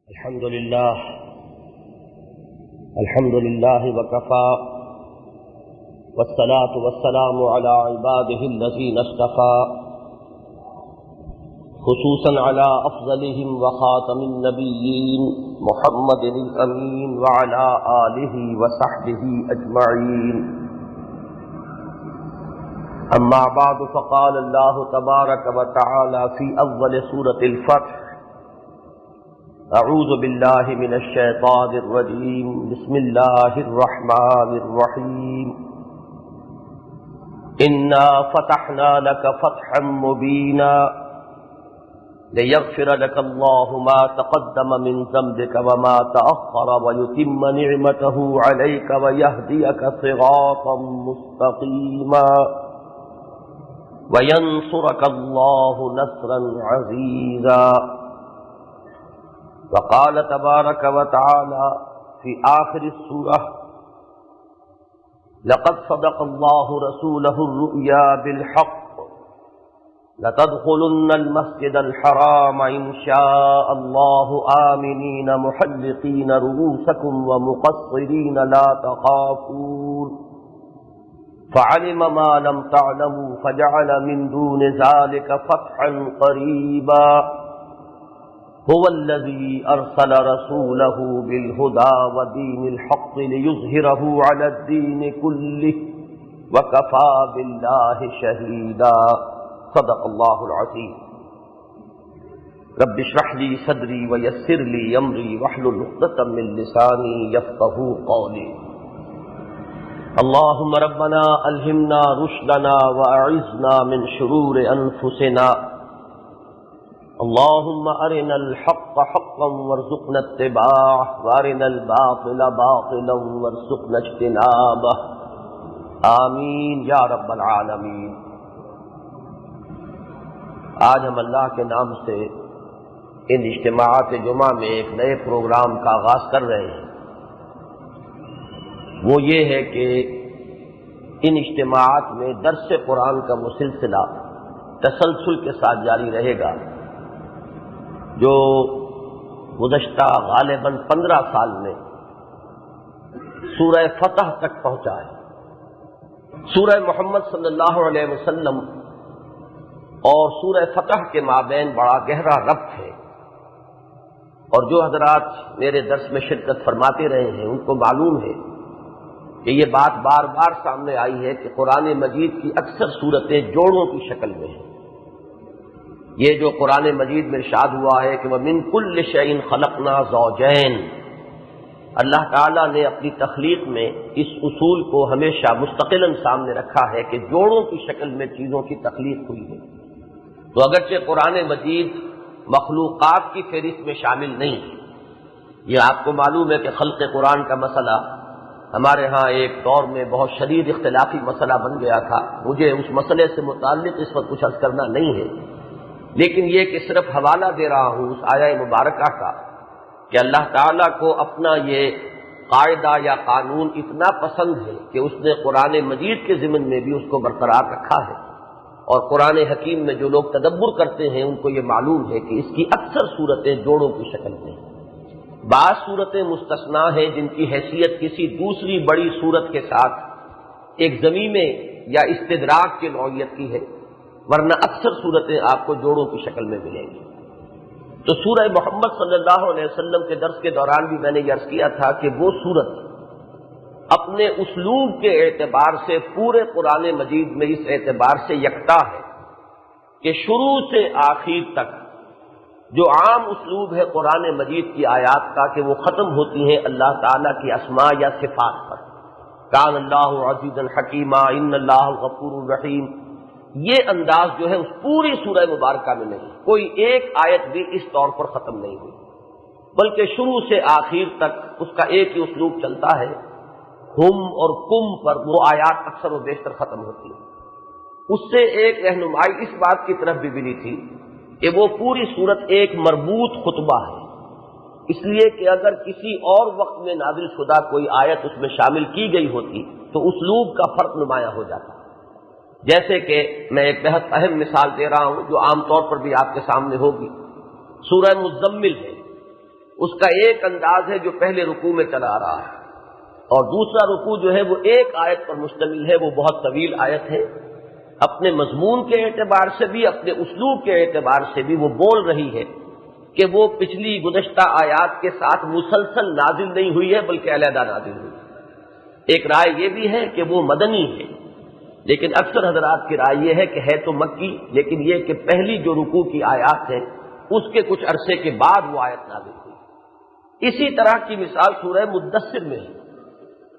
الحمد لله وكفى والصلاة والسلام على عباده الذين اصطفى خصوصا على أفضلهم وخاتم النبيين محمد الأمين وعلى آله وصحبه أجمعين. أما بعد فقال الله تبارك وتعالى في أول سورة الفتح: اعوذ باللہ من الشیطان الرجیم بسم اللہ الرحمن الرحیم انا فتحنا لك فتحا مبینا لیغفر لك اللہ ما تقدم من ذنبك وما تأخر ويتم نعمته عليك ويهديك صراطا مستقیما وینصرك اللہ نصرا عزیزا. وقال تبارك وتعالى في آخر السورة: لقد صدق الله رسوله الرؤيا بالحق لتدخلن المسجد الحرام إن شاء الله آمنين محلقين رؤوسكم ومقصرين لا تخافون فعلم ما لم تعلموا فجعل من دون ذلك فتحا قريبا. هو الذي أرسل رسوله بالهدى ودين الحق ليظهره على الدين كله وكفى بالله شهيدا. صدق الله العظيم. رب اشرح لي صدري ويسر لي أمري واحلل عقدة من لساني يفقهوا قولي. اللهم ربنا ألهمنا رشدنا وأعذنا من شرور أنفسنا. اللهم أرنا الحق حقا وارزقنا اتباعه وأرنا الباطل باطلا وارزقنا اجتنابه. آمین یا رب العالمین. آج ہم اللہ کے نام سے ان اجتماعات جمعہ میں ایک نئے پروگرام کا آغاز کر رہے ہیں. وہ یہ ہے کہ ان اجتماعات میں درس قرآن کا وہ سلسلہ تسلسل کے ساتھ جاری رہے گا جو گزشتہ غالباً 15 سال میں سورہ فتح تک پہنچا ہے. سورہ محمد صلی اللہ علیہ وسلم اور سورہ فتح کے مابین بڑا گہرا ربط ہے، اور جو حضرات میرے درس میں شرکت فرماتے رہے ہیں ان کو معلوم ہے کہ یہ بات بار بار سامنے آئی ہے کہ قرآن مجید کی اکثر صورتیں جوڑوں کی شکل میں ہیں. یہ جو قرآن مجید میں ارشاد ہوا ہے کہ وَمِن كُلِّ شَيْءٍ خَلَقْنَا زَوْجَيْنِ، اللہ تعالیٰ نے اپنی تخلیق میں اس اصول کو ہمیشہ مستقلاً سامنے رکھا ہے کہ جوڑوں کی شکل میں چیزوں کی تخلیق ہوئی ہے. تو اگرچہ قرآن مجید مخلوقات کی فہرست میں شامل نہیں ہے، یہ آپ کو معلوم ہے کہ خلق قرآن کا مسئلہ ہمارے ہاں ایک دور میں بہت شدید اختلافی مسئلہ بن گیا تھا. مجھے اس مسئلے سے متعلق اس وقت کچھ عرض کرنا نہیں ہے، لیکن یہ کہ صرف حوالہ دے رہا ہوں اس آیہ مبارکہ کا کہ اللہ تعالیٰ کو اپنا یہ قاعدہ یا قانون اتنا پسند ہے کہ اس نے قرآن مجید کے ضمن میں بھی اس کو برقرار رکھا ہے. اور قرآن حکیم میں جو لوگ تدبر کرتے ہیں ان کو یہ معلوم ہے کہ اس کی اکثر صورتیں جوڑوں کی شکل میں ہیں. بعض صورتیں مستثنیٰ ہیں جن کی حیثیت کسی دوسری بڑی صورت کے ساتھ ایک ضمیمے یا استدراک کی نوعیت کی ہے، ورنہ اکثر صورتیں آپ کو جوڑوں کی شکل میں ملیں گی. تو سورہ محمد صلی اللہ علیہ وسلم کے درس کے دوران بھی میں نے یہ عرض کیا تھا کہ وہ سورت اپنے اسلوب کے اعتبار سے پورے قرآن مجید میں اس اعتبار سے یکتا ہے کہ شروع سے آخر تک جو عام اسلوب ہے قرآن مجید کی آیات کا کہ وہ ختم ہوتی ہیں اللہ تعالیٰ کی اسماء یا صفات پر. کان اللہ عزیزا حکیما، ان اللہ غفور رحیم. یہ انداز جو ہے اس پوری سورہ مبارکہ میں نہیں، کوئی ایک آیت بھی اس طور پر ختم نہیں ہوئی، بلکہ شروع سے آخر تک اس کا ایک ہی اسلوب چلتا ہے. ہم اور کم پر وہ آیات اکثر و بیشتر ختم ہوتی ہیں. اس سے ایک رہنمائی اس بات کی طرف بھی ملی تھی کہ وہ پوری صورت ایک مربوط خطبہ ہے، اس لیے کہ اگر کسی اور وقت میں نازل شدہ کوئی آیت اس میں شامل کی گئی ہوتی تو اسلوب کا فرق نمایاں ہو جاتا. جیسے کہ میں ایک بہت اہم مثال دے رہا ہوں جو عام طور پر بھی آپ کے سامنے ہوگی. سورہ مزمل ہے. اس کا ایک انداز ہے جو پہلے رکوع میں چلا آ رہا ہے، اور دوسرا رکوع جو ہے وہ ایک آیت پر مشتمل ہے، وہ بہت طویل آیت ہے، اپنے مضمون کے اعتبار سے بھی، اپنے اسلوب کے اعتبار سے بھی وہ بول رہی ہے کہ وہ پچھلی گزشتہ آیات کے ساتھ مسلسل نازل نہیں ہوئی ہے بلکہ علیحدہ نازل ہوئی ہے۔ ایک رائے یہ بھی ہے کہ وہ مدنی ہے، لیکن اکثر حضرات کی رائے یہ ہے کہ ہے تو مکی، لیکن یہ کہ پہلی جو رکوع کی آیات ہے اس کے کچھ عرصے کے بعد وہ آیت نازل ہوئی۔ اسی طرح کی مثال سورہ مدثر میں ہے،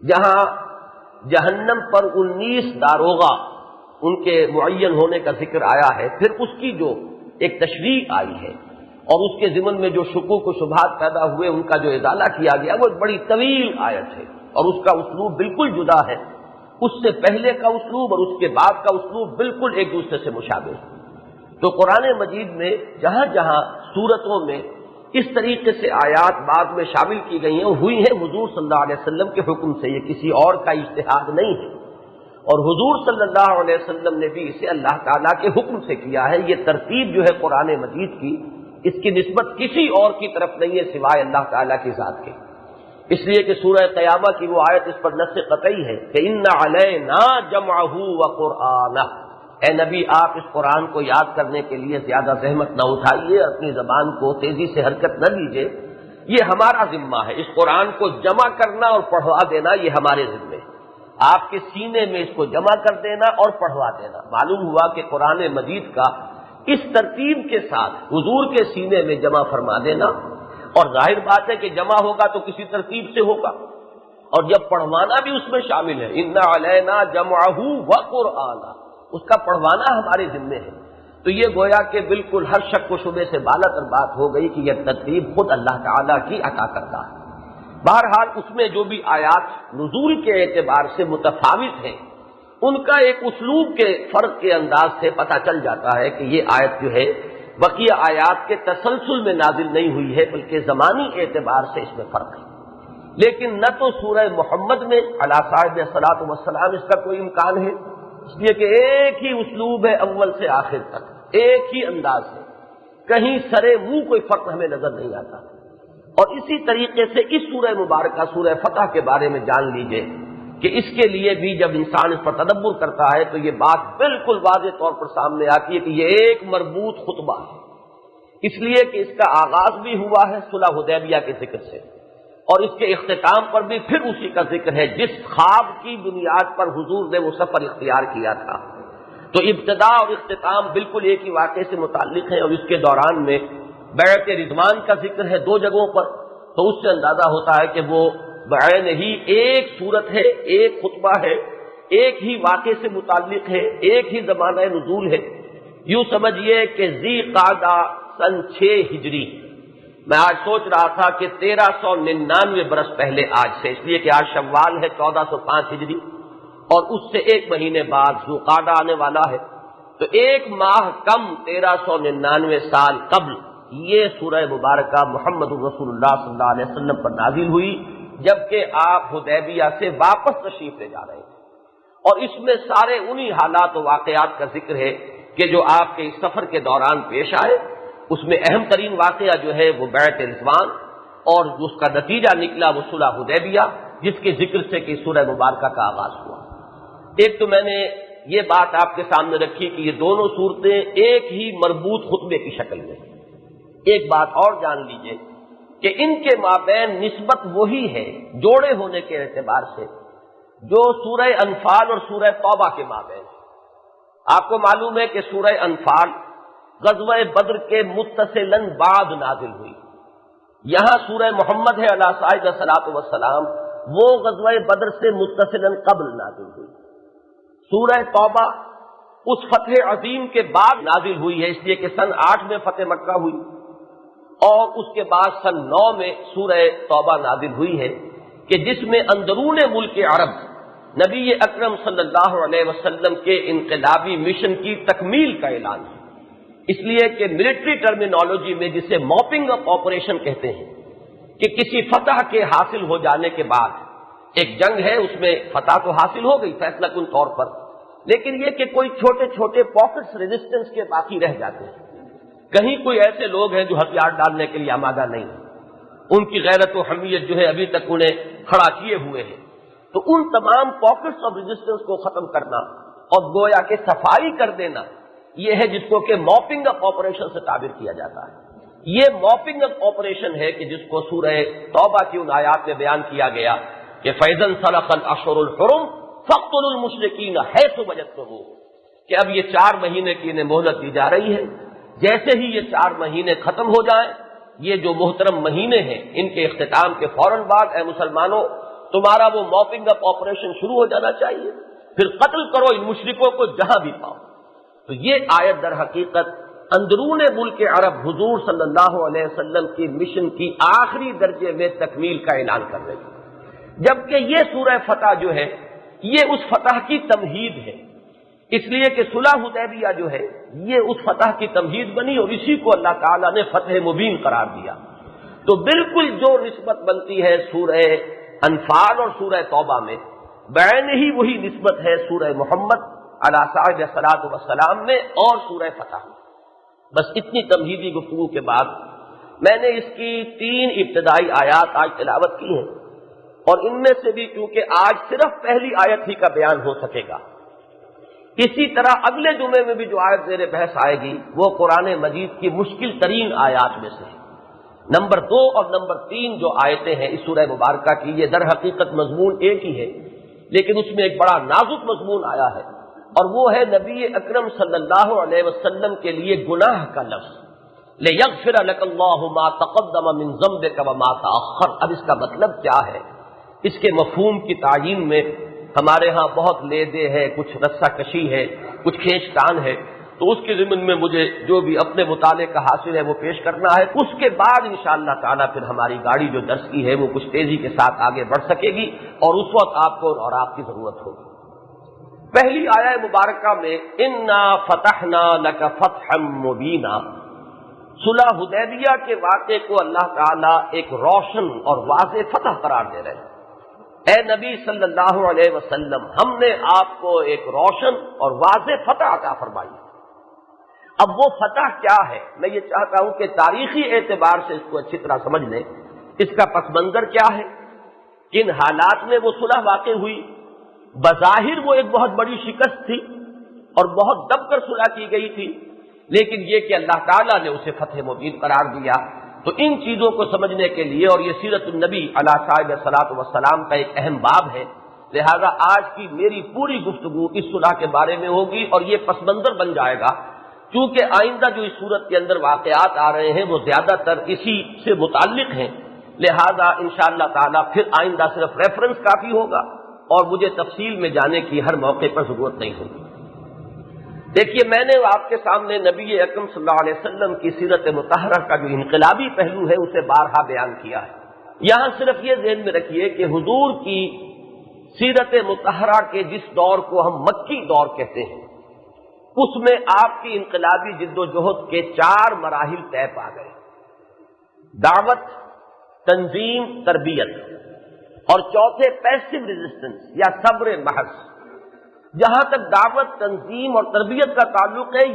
جہاں جہنم پر 19 داروغہ ان کے معین ہونے کا ذکر آیا ہے، پھر اس کی جو ایک تشریح آئی ہے اور اس کے ضمن میں جو شکوک و شبہات پیدا ہوئے ان کا جو ازالہ کیا گیا، وہ ایک بڑی طویل آیت ہے اور اس کا اسلوب بالکل جدا ہے، اس سے پہلے کا اسلوب اور اس کے بعد کا اسلوب بالکل ایک دوسرے سے مشابہ ہے۔ تو قرآن مجید میں جہاں جہاں صورتوں میں اس طریقے سے آیات بعد میں شامل کی گئی ہیں، ہوئی ہیں حضور صلی اللہ علیہ وسلم کے حکم سے، یہ کسی اور کا اجتہاد نہیں ہے، اور حضور صلی اللہ علیہ وسلم نے بھی اسے اللہ تعالیٰ کے حکم سے کیا ہے۔ یہ ترتیب جو ہے قرآن مجید کی، اس کی نسبت کسی اور کی طرف نہیں ہے سوائے اللہ تعالیٰ کی ذات کے، اس لیے کہ سورہ قیامہ کی وہ آیت اس پر نص قطعی ہے کہ ان علینا جمعہ وقرآنہ، اے نبی آپ اس قرآن کو یاد کرنے کے لیے زیادہ زحمت نہ اٹھائیے، اپنی زبان کو تیزی سے حرکت نہ دیجیے، یہ ہمارا ذمہ ہے، اس قرآن کو جمع کرنا اور پڑھوا دینا یہ ہمارے ذمے ہے، آپ کے سینے میں اس کو جمع کر دینا اور پڑھوا دینا۔ معلوم ہوا کہ قرآن مجید کا اس ترتیب کے ساتھ حضور کے سینے میں جمع فرما دینا، اور ظاہر بات ہے کہ جمع ہوگا تو کسی ترتیب سے ہوگا، اور جب پڑھوانا بھی اس میں شامل ہے، ان علینا جمعہ وقرآنہ، اس کا پڑھوانا ہمارے ذمے ہے، تو یہ گویا کہ بالکل ہر شک و شبے سے بالا تر بات ہو گئی کہ یہ ترتیب خود اللہ تعالیٰ کی عطا کرتا ہے۔ بہرحال اس میں جو بھی آیات نزول کے اعتبار سے متفاوت ہیں، ان کا ایک اسلوب کے فرق کے انداز سے پتہ چل جاتا ہے کہ یہ آیت جو ہے بقیہ آیات کے تسلسل میں نازل نہیں ہوئی ہے بلکہ زمانی اعتبار سے اس میں فرق ہے۔ لیکن نہ تو سورہ محمد میں علیہ صاحب الصلاۃ والسلام اس کا کوئی امکان ہے، اس لیے کہ ایک ہی اسلوب ہے اول سے آخر تک، ایک ہی انداز ہے، کہیں سرے منہ کوئی فرق ہمیں نظر نہیں آتا۔ اور اسی طریقے سے اس سورہ مبارکہ سورہ فتح کے بارے میں جان لیجئے کہ اس کے لیے بھی جب انسان اس پر تدبر کرتا ہے تو یہ بات بالکل واضح طور پر سامنے آتی ہے کہ یہ ایک مربوط خطبہ ہے، اس لیے کہ اس کا آغاز بھی ہوا ہے صلح حدیبیہ کے ذکر سے، اور اس کے اختتام پر بھی پھر اسی کا ذکر ہے جس خواب کی بنیاد پر حضور نے وہ سفر اختیار کیا تھا۔ تو ابتدا اور اختتام بالکل ایک ہی واقعے سے متعلق ہیں، اور اس کے دوران میں بیعت رضوان کا ذکر ہے 2 جگہوں پر، تو اس سے اندازہ ہوتا ہے کہ وہ بعین ہی ایک صورت ہے، ایک خطبہ ہے، ایک ہی واقعے سے متعلق ہے، ایک ہی زمانہ نزول ہے۔ یوں سمجھیے کہ ذی قعدہ سن 6 ہجری، میں آج سوچ رہا تھا کہ 1399 برس پہلے آج سے، اس لیے کہ آج شوال ہے 1405 ہجری، اور اس سے 1 مہینے بعد ذوالقعدہ آنے والا ہے، تو 1 ماہ کم 1399 سال قبل یہ سورہ مبارکہ محمد رسول اللہ صلی اللہ علیہ وسلم پر نازل ہوئی، جبکہ آپ حدیبیہ سے واپس تشریف لے جا رہے تھے، اور اس میں سارے انہی حالات و واقعات کا ذکر ہے کہ جو آپ کے اس سفر کے دوران پیش آئے۔ اس میں اہم ترین واقعہ جو ہے وہ بیعت رضوان، اور اس کا نتیجہ نکلا وہ صلح حدیبیہ، جس کے ذکر سے کہ سورہ مبارکہ کا آغاز ہوا۔ ایک تو میں نے یہ بات آپ کے سامنے رکھی کہ یہ دونوں صورتیں ایک ہی مربوط خطبے کی شکل میں ہیں۔ ایک بات اور جان لیجئے کہ ان کے مابین نسبت وہی ہے جوڑے ہونے کے اعتبار سے جو سورہ انفال اور سورہ توبہ کے مابین ہے۔ آپ کو معلوم ہے کہ سورہ انفال غزوہ بدر کے متصلاً بعد نازل ہوئی، یہاں سورہ محمد ہے علیہ صاحب الصلاۃ والسلام، وہ غزوہ بدر سے متصلاً قبل نازل ہوئی۔ سورہ توبہ اس فتح عظیم کے بعد نازل ہوئی ہے، اس لیے کہ سن 8 میں فتح مکہ ہوئی، اور اس کے بعد سن 9 میں سورہ توبہ نازل ہوئی ہے، کہ جس میں اندرون ملک عرب نبی اکرم صلی اللہ علیہ وسلم کے انقلابی مشن کی تکمیل کا اعلان ہے۔ اس لیے کہ ملٹری ٹرمینالوجی میں جسے موپنگ اپ آپریشن کہتے ہیں کہ کسی فتح کے حاصل ہو جانے کے بعد ایک جنگ ہے، اس میں فتح تو حاصل ہو گئی فیصلہ کن طور پر، لیکن یہ کہ کوئی چھوٹے چھوٹے پاکٹس ریزسٹنس کے باقی رہ جاتے ہیں، کہیں کوئی ایسے لوگ ہیں جو ہتھیار ڈالنے کے لیے آمادہ نہیں ہیں، ان کی غیرت و حمیت جو ہے ابھی تک انہیں کھڑا کیے ہوئے ہیں. تو ان تمام پاکٹس آف ریزسٹنس کو ختم کرنا اور گویا کہ صفائی کر دینا، یہ ہے جس کو کہ موپنگ اپ آپریشن سے تعبیر کیا جاتا ہے. یہ موپنگ اپ آپریشن ہے کہ جس کو سورہ توبہ کی ان آیات میں بیان کیا گیا کہ فَإِذَا انْسَلَخَ الْأَشْهُرُ الْحُرُمُ فَاقْتُلُوا الْمُشْرِكِينَ حَيْثُ وَجَدتُّمُوهُمْ، کہ اب یہ 4 مہینے کی انہیں مہلت دی جا رہی ہے. جیسے ہی یہ 4 مہینے ختم ہو جائیں، یہ جو محترم مہینے ہیں، ان کے اختتام کے فوراً بعد اے مسلمانوں تمہارا وہ موپنگ اپ آپریشن شروع ہو جانا چاہیے. پھر قتل کرو ان مشرکوں کو جہاں بھی پاؤ. تو یہ آیت در حقیقت اندرون ملک عرب حضور صلی اللہ علیہ وسلم کی مشن کی آخری درجے میں تکمیل کا اعلان کر رہی ہے. جبکہ یہ سورہ فتح جو ہے یہ اس فتح کی تمہید ہے، اس لیے کہ صلح حدیبیہ جو ہے یہ اس فتح کی تمہید بنی اور اسی کو اللہ تعالیٰ نے فتح مبین قرار دیا. تو بالکل جو نسبت بنتی ہے سورہ انفال اور سورہ توبہ میں، بعین ہی وہی نسبت ہے سورہ محمد علیہ صاحب الصلاۃ والسلام میں اور سورہ فتح میں. بس اتنی تمہیدی گفتگو کے بعد میں نے اس کی 3 ابتدائی آیات آج تلاوت کی ہیں، اور ان میں سے بھی چونکہ آج صرف پہلی آیت ہی کا بیان ہو سکے گا، اسی طرح اگلے جمعے میں بھی جو آیت زیر بحث آئے گی وہ قرآن مجید کی مشکل ترین آیات میں سے ہے. نمبر 2 اور نمبر 3 جو آیتیں ہیں اس سورہ مبارکہ کی، یہ در حقیقت مضمون ایک ہی ہے، لیکن اس میں ایک بڑا نازک مضمون آیا ہے، اور وہ ہے نبی اکرم صلی اللہ علیہ وسلم کے لیے گناہ کا لفظ لِيَغْفِرَ لَكَ اللَّهُ مَا تَقَدَّمَ مِن ذَنبِكَ وَمَا تَأَخَّرَ. اب اس کا مطلب کیا ہے، اس کے مفہوم کی تعیین میں ہمارے ہاں بہت لے دے ہے، کچھ رسہ کشی ہے، کچھ کھینچ تان ہے. تو اس کے ضمن میں مجھے جو بھی اپنے مطالعے کا حاصل ہے وہ پیش کرنا ہے. اس کے بعد انشاءاللہ تعالیٰ پھر ہماری گاڑی جو درس کی ہے وہ کچھ تیزی کے ساتھ آگے بڑھ سکے گی، اور اس وقت آپ کو اور آپ کی ضرورت ہوگی. پہلی آیہ مبارکہ میں اِنَّا فَتَحْنَا لَكَ فَتْحًا مُبِينًا، صلح حدیبیہ کے واقعے کو اللہ تعالیٰ ایک روشن اور واضح فتح قرار دے رہے ہیں. اے نبی صلی اللہ علیہ وسلم، ہم نے آپ کو ایک روشن اور واضح فتح عطا فرمائی. اب وہ فتح کیا ہے، میں یہ چاہتا ہوں کہ تاریخی اعتبار سے اس کو اچھی طرح سمجھ لیں. اس کا پس منظر کیا ہے، کن حالات میں وہ صلح واقع ہوئی. بظاہر وہ ایک بہت بڑی شکست تھی اور بہت دب کر صلح کی گئی تھی، لیکن یہ کہ اللہ تعالیٰ نے اسے فتح مبین قرار دیا. تو ان چیزوں کو سمجھنے کے لیے، اور یہ سیرت النبی علیہ صاحب الصلاۃ والسلام کا ایک اہم باب ہے، لہذا آج کی میری پوری گفتگو اس صلح کے بارے میں ہوگی، اور یہ پس منظر بن جائے گا. چونکہ آئندہ جو اس صورت کے اندر واقعات آ رہے ہیں وہ زیادہ تر اسی سے متعلق ہیں، لہذا انشاءاللہ تعالیٰ پھر آئندہ صرف ریفرنس کافی ہوگا اور مجھے تفصیل میں جانے کی ہر موقع پر ضرورت نہیں ہوگی. دیکھیے، میں نے آپ کے سامنے نبی اکرم صلی اللہ علیہ وسلم کی سیرت مطہرہ کا جو انقلابی پہلو ہے اسے بارہا بیان کیا ہے. یہاں صرف یہ ذہن میں رکھیے کہ حضور کی سیرت مطہرہ کے جس دور کو ہم مکی دور کہتے ہیں، اس میں آپ کی انقلابی جد و جہد کے 4 مراحل طے پا گئے: دعوت، تنظیم، تربیت، اور چوتھے پیسو ریزسٹنس یا صبر محض. جہاں تک دعوت، تنظیم اور تربیت کا تعلق ہے،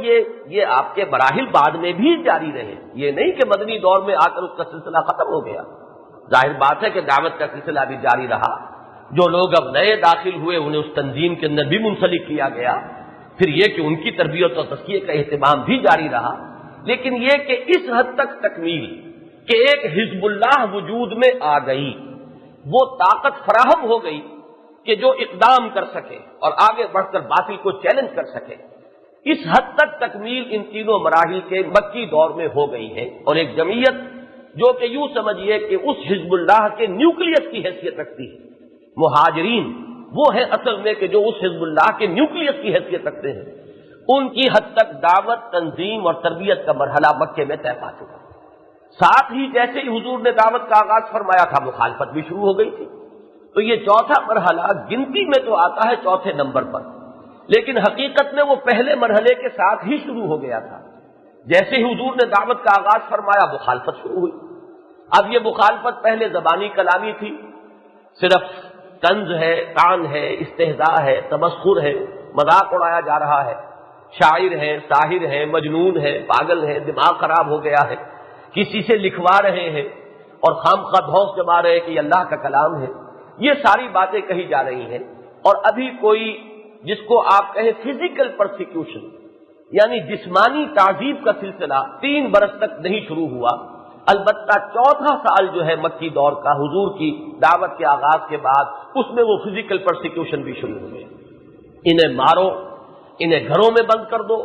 یہ آپ کے مراحل بعد میں بھی جاری رہے. یہ نہیں کہ مدنی دور میں آ کر اس کا سلسلہ ختم ہو گیا. ظاہر بات ہے کہ دعوت کا سلسلہ بھی جاری رہا. جو لوگ اب نئے داخل ہوئے انہیں اس تنظیم کے اندر بھی منسلک کیا گیا. پھر یہ کہ ان کی تربیت اور تزکیے کا اہتمام بھی جاری رہا. لیکن یہ کہ اس حد تک تکمیل کہ ایک حزب اللہ وجود میں آ گئی، وہ طاقت فراہم ہو گئی کہ جو اقدام کر سکے اور آگے بڑھ کر باطل کو چیلنج کر سکے. اس حد تک تکمیل ان تینوں مراحل کے مکی دور میں ہو گئی ہے. اور ایک جمعیت جو کہ یوں سمجھیے کہ اس حزب اللہ کے نیوکلیس کی حیثیت رکھتی ہے، مہاجرین وہ ہیں اصل میں کہ جو اس حزب اللہ کے نیوکلیس کی حیثیت رکھتے ہیں، ان کی حد تک دعوت، تنظیم اور تربیت کا مرحلہ مکے میں طے پا چکا. ساتھ ہی جیسے ہی حضور نے دعوت کا آغاز فرمایا تھا، مخالفت بھی شروع ہو گئی تھی. تو یہ چوتھا مرحلہ گنتی میں تو آتا ہے چوتھے نمبر پر، لیکن حقیقت میں وہ پہلے مرحلے کے ساتھ ہی شروع ہو گیا تھا. جیسے ہی حضور نے دعوت کا آغاز فرمایا، مخالفت شروع ہوئی. اب یہ مخالفت پہلے زبانی کلامی تھی، صرف طنز ہے، طعن ہے، استہزاء ہے، تمسخر ہے، مذاق اڑایا جا رہا ہے. شاعر ہے، ساحر ہے، مجنون ہے، پاگل ہے، دماغ خراب ہو گیا ہے، کسی سے لکھوا رہے ہیں. اور خامخواہ دھوس جما رہے کہ یہ اللہ کا کلام ہے. یہ ساری باتیں کہی جا رہی ہیں. اور ابھی کوئی جس کو آپ کہیں فزیکل پرسیکیوشن یعنی جسمانی تعذیب کا سلسلہ 3 برس تک نہیں شروع ہوا. البتہ چوتھا سال جو ہے مکی دور کا حضور کی دعوت کے آغاز کے بعد اس میں وہ فزیکل پرسیکیوشن بھی شروع ہوئے. انہیں مارو، انہیں گھروں میں بند کر دو،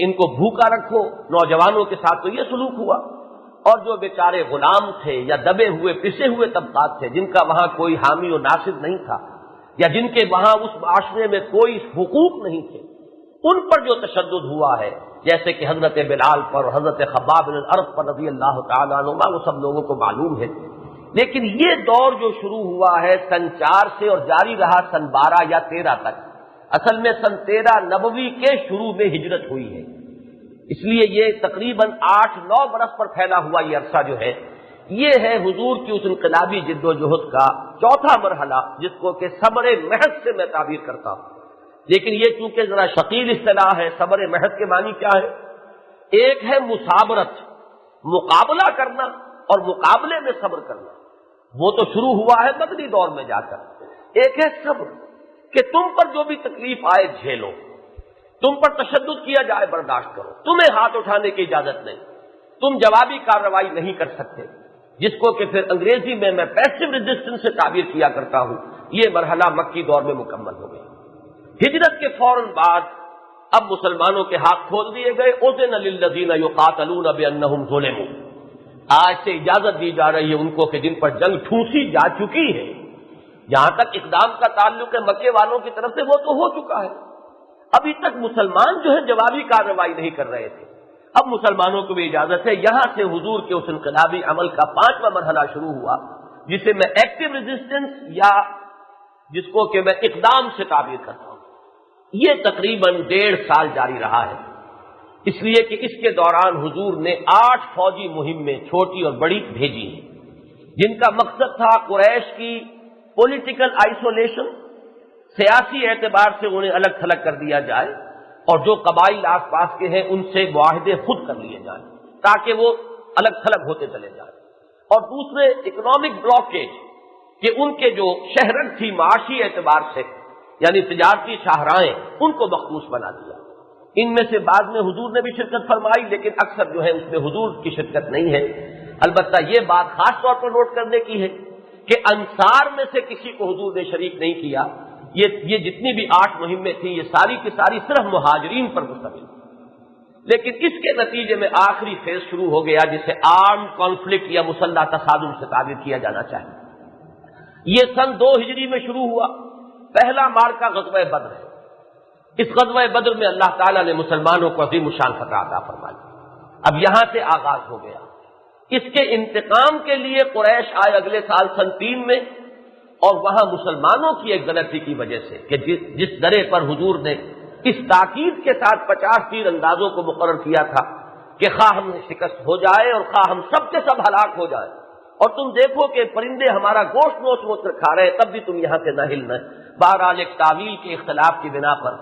ان کو بھوکا رکھو. نوجوانوں کے ساتھ تو یہ سلوک ہوا. اور جو بیچارے غلام تھے یا دبے ہوئے پسے ہوئے طبقات تھے جن کا وہاں کوئی حامی و ناصر نہیں تھا یا جن کے وہاں اس معاشرے میں کوئی حقوق نہیں تھے، ان پر جو تشدد ہوا ہے، جیسے کہ حضرت بلال پر، حضرت خباب بن الارت پر رضی اللہ تعالیٰ عنہما، وہ سب لوگوں کو معلوم ہے. لیکن یہ دور جو شروع ہوا ہے سن 4 سے اور جاری رہا سن 12 یا 13 تک، اصل میں سن 13 نبوی کے شروع میں ہجرت ہوئی ہے. اس لیے یہ تقریباً 8-9 برس پر پھیلا ہوا یہ عرصہ جو ہے یہ ہے حضور کی اس انقلابی جد و جہد کا چوتھا مرحلہ، جس کو کہ صبر محض سے میں تعبیر کرتا ہوں. لیکن یہ چونکہ ذرا ثقیل اصطلاح ہے. صبر محض کے معنی کیا ہے؟ ایک ہے مصابرت، مقابلہ کرنا، اور مقابلے میں صبر کرنا. وہ تو شروع ہوا ہے مدنی دور میں جا کر. ایک ہے صبر کہ تم پر جو بھی تکلیف آئے جھیلو، تم پر تشدد کیا جائے برداشت کرو، تمہیں ہاتھ اٹھانے کی اجازت نہیں، تم جوابی کارروائی نہیں کر سکتے، جس کو کہ پھر انگریزی میں پیسو ریزسٹنس سے تعبیر کیا کرتا ہوں. یہ مرحلہ مکی دور میں مکمل ہو گیا. ہجرت کے فوراً بعد اب مسلمانوں کے ہاتھ کھول دیے گئے. اذن للذین یقاتلون بانہم ظلموا. آج سے اجازت دی جا رہی ہے ان کو کہ جن پر جنگ ٹھونسی جا چکی ہے. جہاں تک اقدام کا تعلق ہے مکے والوں کی طرف سے وہ تو ہو چکا ہے. ابھی تک مسلمان جو ہے جوابی کارروائی نہیں کر رہے تھے. اب مسلمانوں کو بھی اجازت ہے. یہاں سے حضور کے اس انقلابی عمل کا 5واں مرحلہ شروع ہوا جسے میں ایکٹیو ریزسٹنس یا جس کو کہ میں اقدام سے تعبیر کرتا ہوں. یہ تقریباً 1.5 سال جاری رہا ہے. اس لیے کہ اس کے دوران حضور نے 8 فوجی مہمیں چھوٹی اور بڑی بھیجی ہیں جن کا مقصد تھا قریش کی پولیٹیکل آئسولیشن، سیاسی اعتبار سے انہیں الگ تھلگ کر دیا جائے، اور جو قبائل آس پاس کے ہیں ان سے معاہدے خود کر لیے جائیں تاکہ وہ الگ تھلگ ہوتے چلے جائیں. اور دوسرے اکنامک بلاکیج کہ ان کے جو شہرت تھی معاشی اعتبار سے یعنی تجارتی شاہراہیں ان کو مخدوش بنا دیا. ان میں سے بعد میں حضور نے بھی شرکت فرمائی لیکن اکثر جو ہے اس میں حضور کی شرکت نہیں ہے. البتہ یہ بات خاص طور پر نوٹ کرنے کی ہے کہ انصار میں سے کسی کو حضور نے شریک نہیں کیا. یہ جتنی بھی 8 مہمیں تھیں یہ ساری کی ساری صرف مہاجرین پر مشتمل. لیکن اس کے نتیجے میں آخری فیز شروع ہو گیا جسے آرم کانفلکٹ یا مسلح تصادم سے تعبیر کیا جانا چاہیے. یہ سن 2 ہجری میں شروع ہوا. پہلا مارکا غزوہ بدر ہے. اس غزوہ بدر میں اللہ تعالیٰ نے مسلمانوں کو عظیم الشان فتح عطا فرمائی. اب یہاں سے آغاز ہو گیا. اس کے انتقام کے لیے قریش آئے اگلے سال سن 3 میں، اور وہاں مسلمانوں کی ایک غلطی کی وجہ سے کہ جس درے پر حضور نے اس تاکید کے ساتھ 50 تیر اندازوں کو مقرر کیا تھا کہ خواہ ہم شکست ہو جائے اور خواہ ہم سب کے سب ہلاک ہو جائے، اور تم دیکھو کہ پرندے ہمارا گوشت نوچ نوچ کر کھا رہے تب بھی تم یہاں سے نہ ہلنا. بہرحال ایک تعویل کے اختلاف کی بنا پر،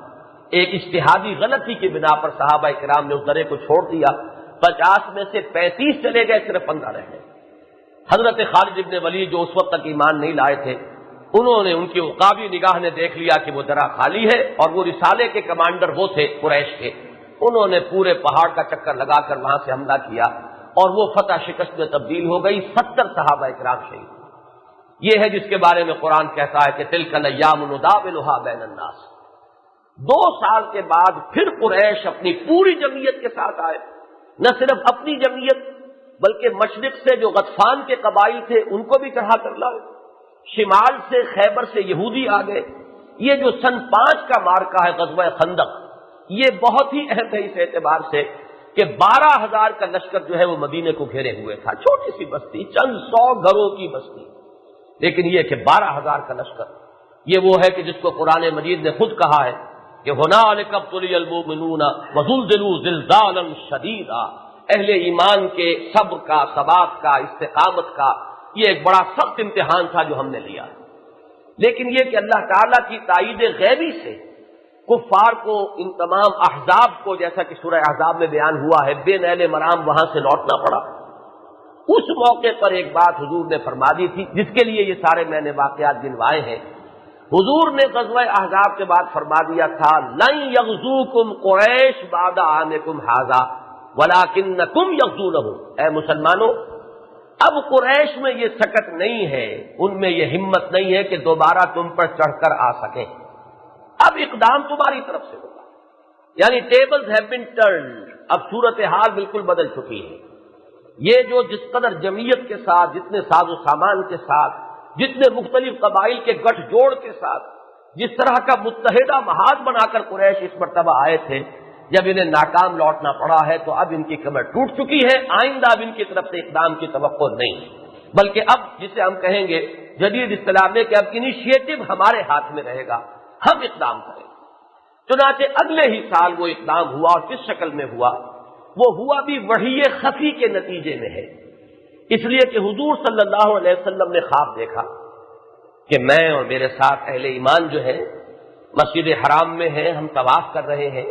ایک اجتہادی غلطی کی بنا پر صحابہ کرام نے اس درے کو چھوڑ دیا. 50 میں سے 35 چلے گئے، صرف 15 رہ گئے. حضرت خالد ابن ولید جو اس وقت تک ایمان نہیں لائے تھے، انہوں نے ان کی عقابی نگاہ نے دیکھ لیا کہ وہ درہ خالی ہے، اور وہ رسالے کے کمانڈر وہ تھے قریش کے. انہوں نے پورے پہاڑ کا چکر لگا کر وہاں سے حملہ کیا اور وہ فتح شکست میں تبدیل ہو گئی. 70 صحابہ کرام شہید. یہ ہے جس کے بارے میں قرآن کہتا ہے کہ تلک الایام نداولها بین الناس. 2 سال کے بعد پھر قریش اپنی پوری جمعیت کے ساتھ آئے. نہ صرف اپنی جمعیت بلکہ مشرق سے جو غطفان کے قبائل تھے ان کو بھی چڑھا کر لائے. شمال سے خیبر سے یہودی آ گئے. یہ جو سن 5 کا مارکا ہے غزوہ خندق، یہ بہت ہی اہم ہے اس اعتبار سے کہ 12,000 کا لشکر جو ہے وہ مدینے کو گھیرے ہوئے تھا. چھوٹی سی بستی، چند 100 گھروں کی بستی، لیکن یہ کہ 12,000 کا لشکر. یہ وہ ہے کہ جس کو قرآن مجید نے خود کہا ہے کہ هنالک ابتلی المؤمنون وزلزلوا زلزالا شدیدا. اہل ایمان کے صبر کا، ثبات کا، استقامت کا یہ ایک بڑا سخت امتحان تھا جو ہم نے لیا. لیکن یہ کہ اللہ تعالیٰ کی تائید غیبی سے کفار کو، ان تمام احزاب کو، جیسا کہ سورہ احزاب میں بیان ہوا ہے، بے نیل مرام وہاں سے لوٹنا پڑا. اس موقع پر ایک بات حضور نے فرما دی تھی جس کے لیے یہ سارے میں نے واقعات گنوائے ہیں. حضور نے غزوہ احزاب کے بعد فرما دیا تھا لن یغزوکم قریش بعد عامکم ھذا ولکنکم یغزونہم. اے مسلمانوں، اب قریش میں یہ سکت نہیں ہے، ان میں یہ ہمت نہیں ہے کہ دوبارہ تم پر چڑھ کر آ سکیں. اب اقدام تمہاری طرف سے ہوگا، یعنی ٹیبلز ہیو بین ٹرنڈ. اب صورتحال بالکل بدل چکی ہے. یہ جو جس قدر جمعیت کے ساتھ، جتنے ساز و سامان کے ساتھ، جتنے مختلف قبائل کے گٹھ جوڑ کے ساتھ جس طرح کا متحدہ محاذ بنا کر قریش اس مرتبہ آئے تھے، جب انہیں ناکام لوٹنا پڑا ہے تو اب ان کی کمر ٹوٹ چکی ہے. آئندہ اب ان کی طرف سے اقدام کی توقع نہیں، بلکہ اب جسے ہم کہیں گے جدید اصطلاح میں کہ اب انیشیٹو ہمارے ہاتھ میں رہے گا، ہم اقدام کریں. چنانچہ اگلے ہی سال وہ اقدام ہوا، اور کس شکل میں ہوا؟ وہ ہوا بھی وحی خفی کے نتیجے میں ہے. اس لیے کہ حضور صلی اللہ علیہ وسلم نے خواب دیکھا کہ میں اور میرے ساتھ اہل ایمان جو ہے مسجد حرام میں ہیں، ہم طواف کر رہے ہیں،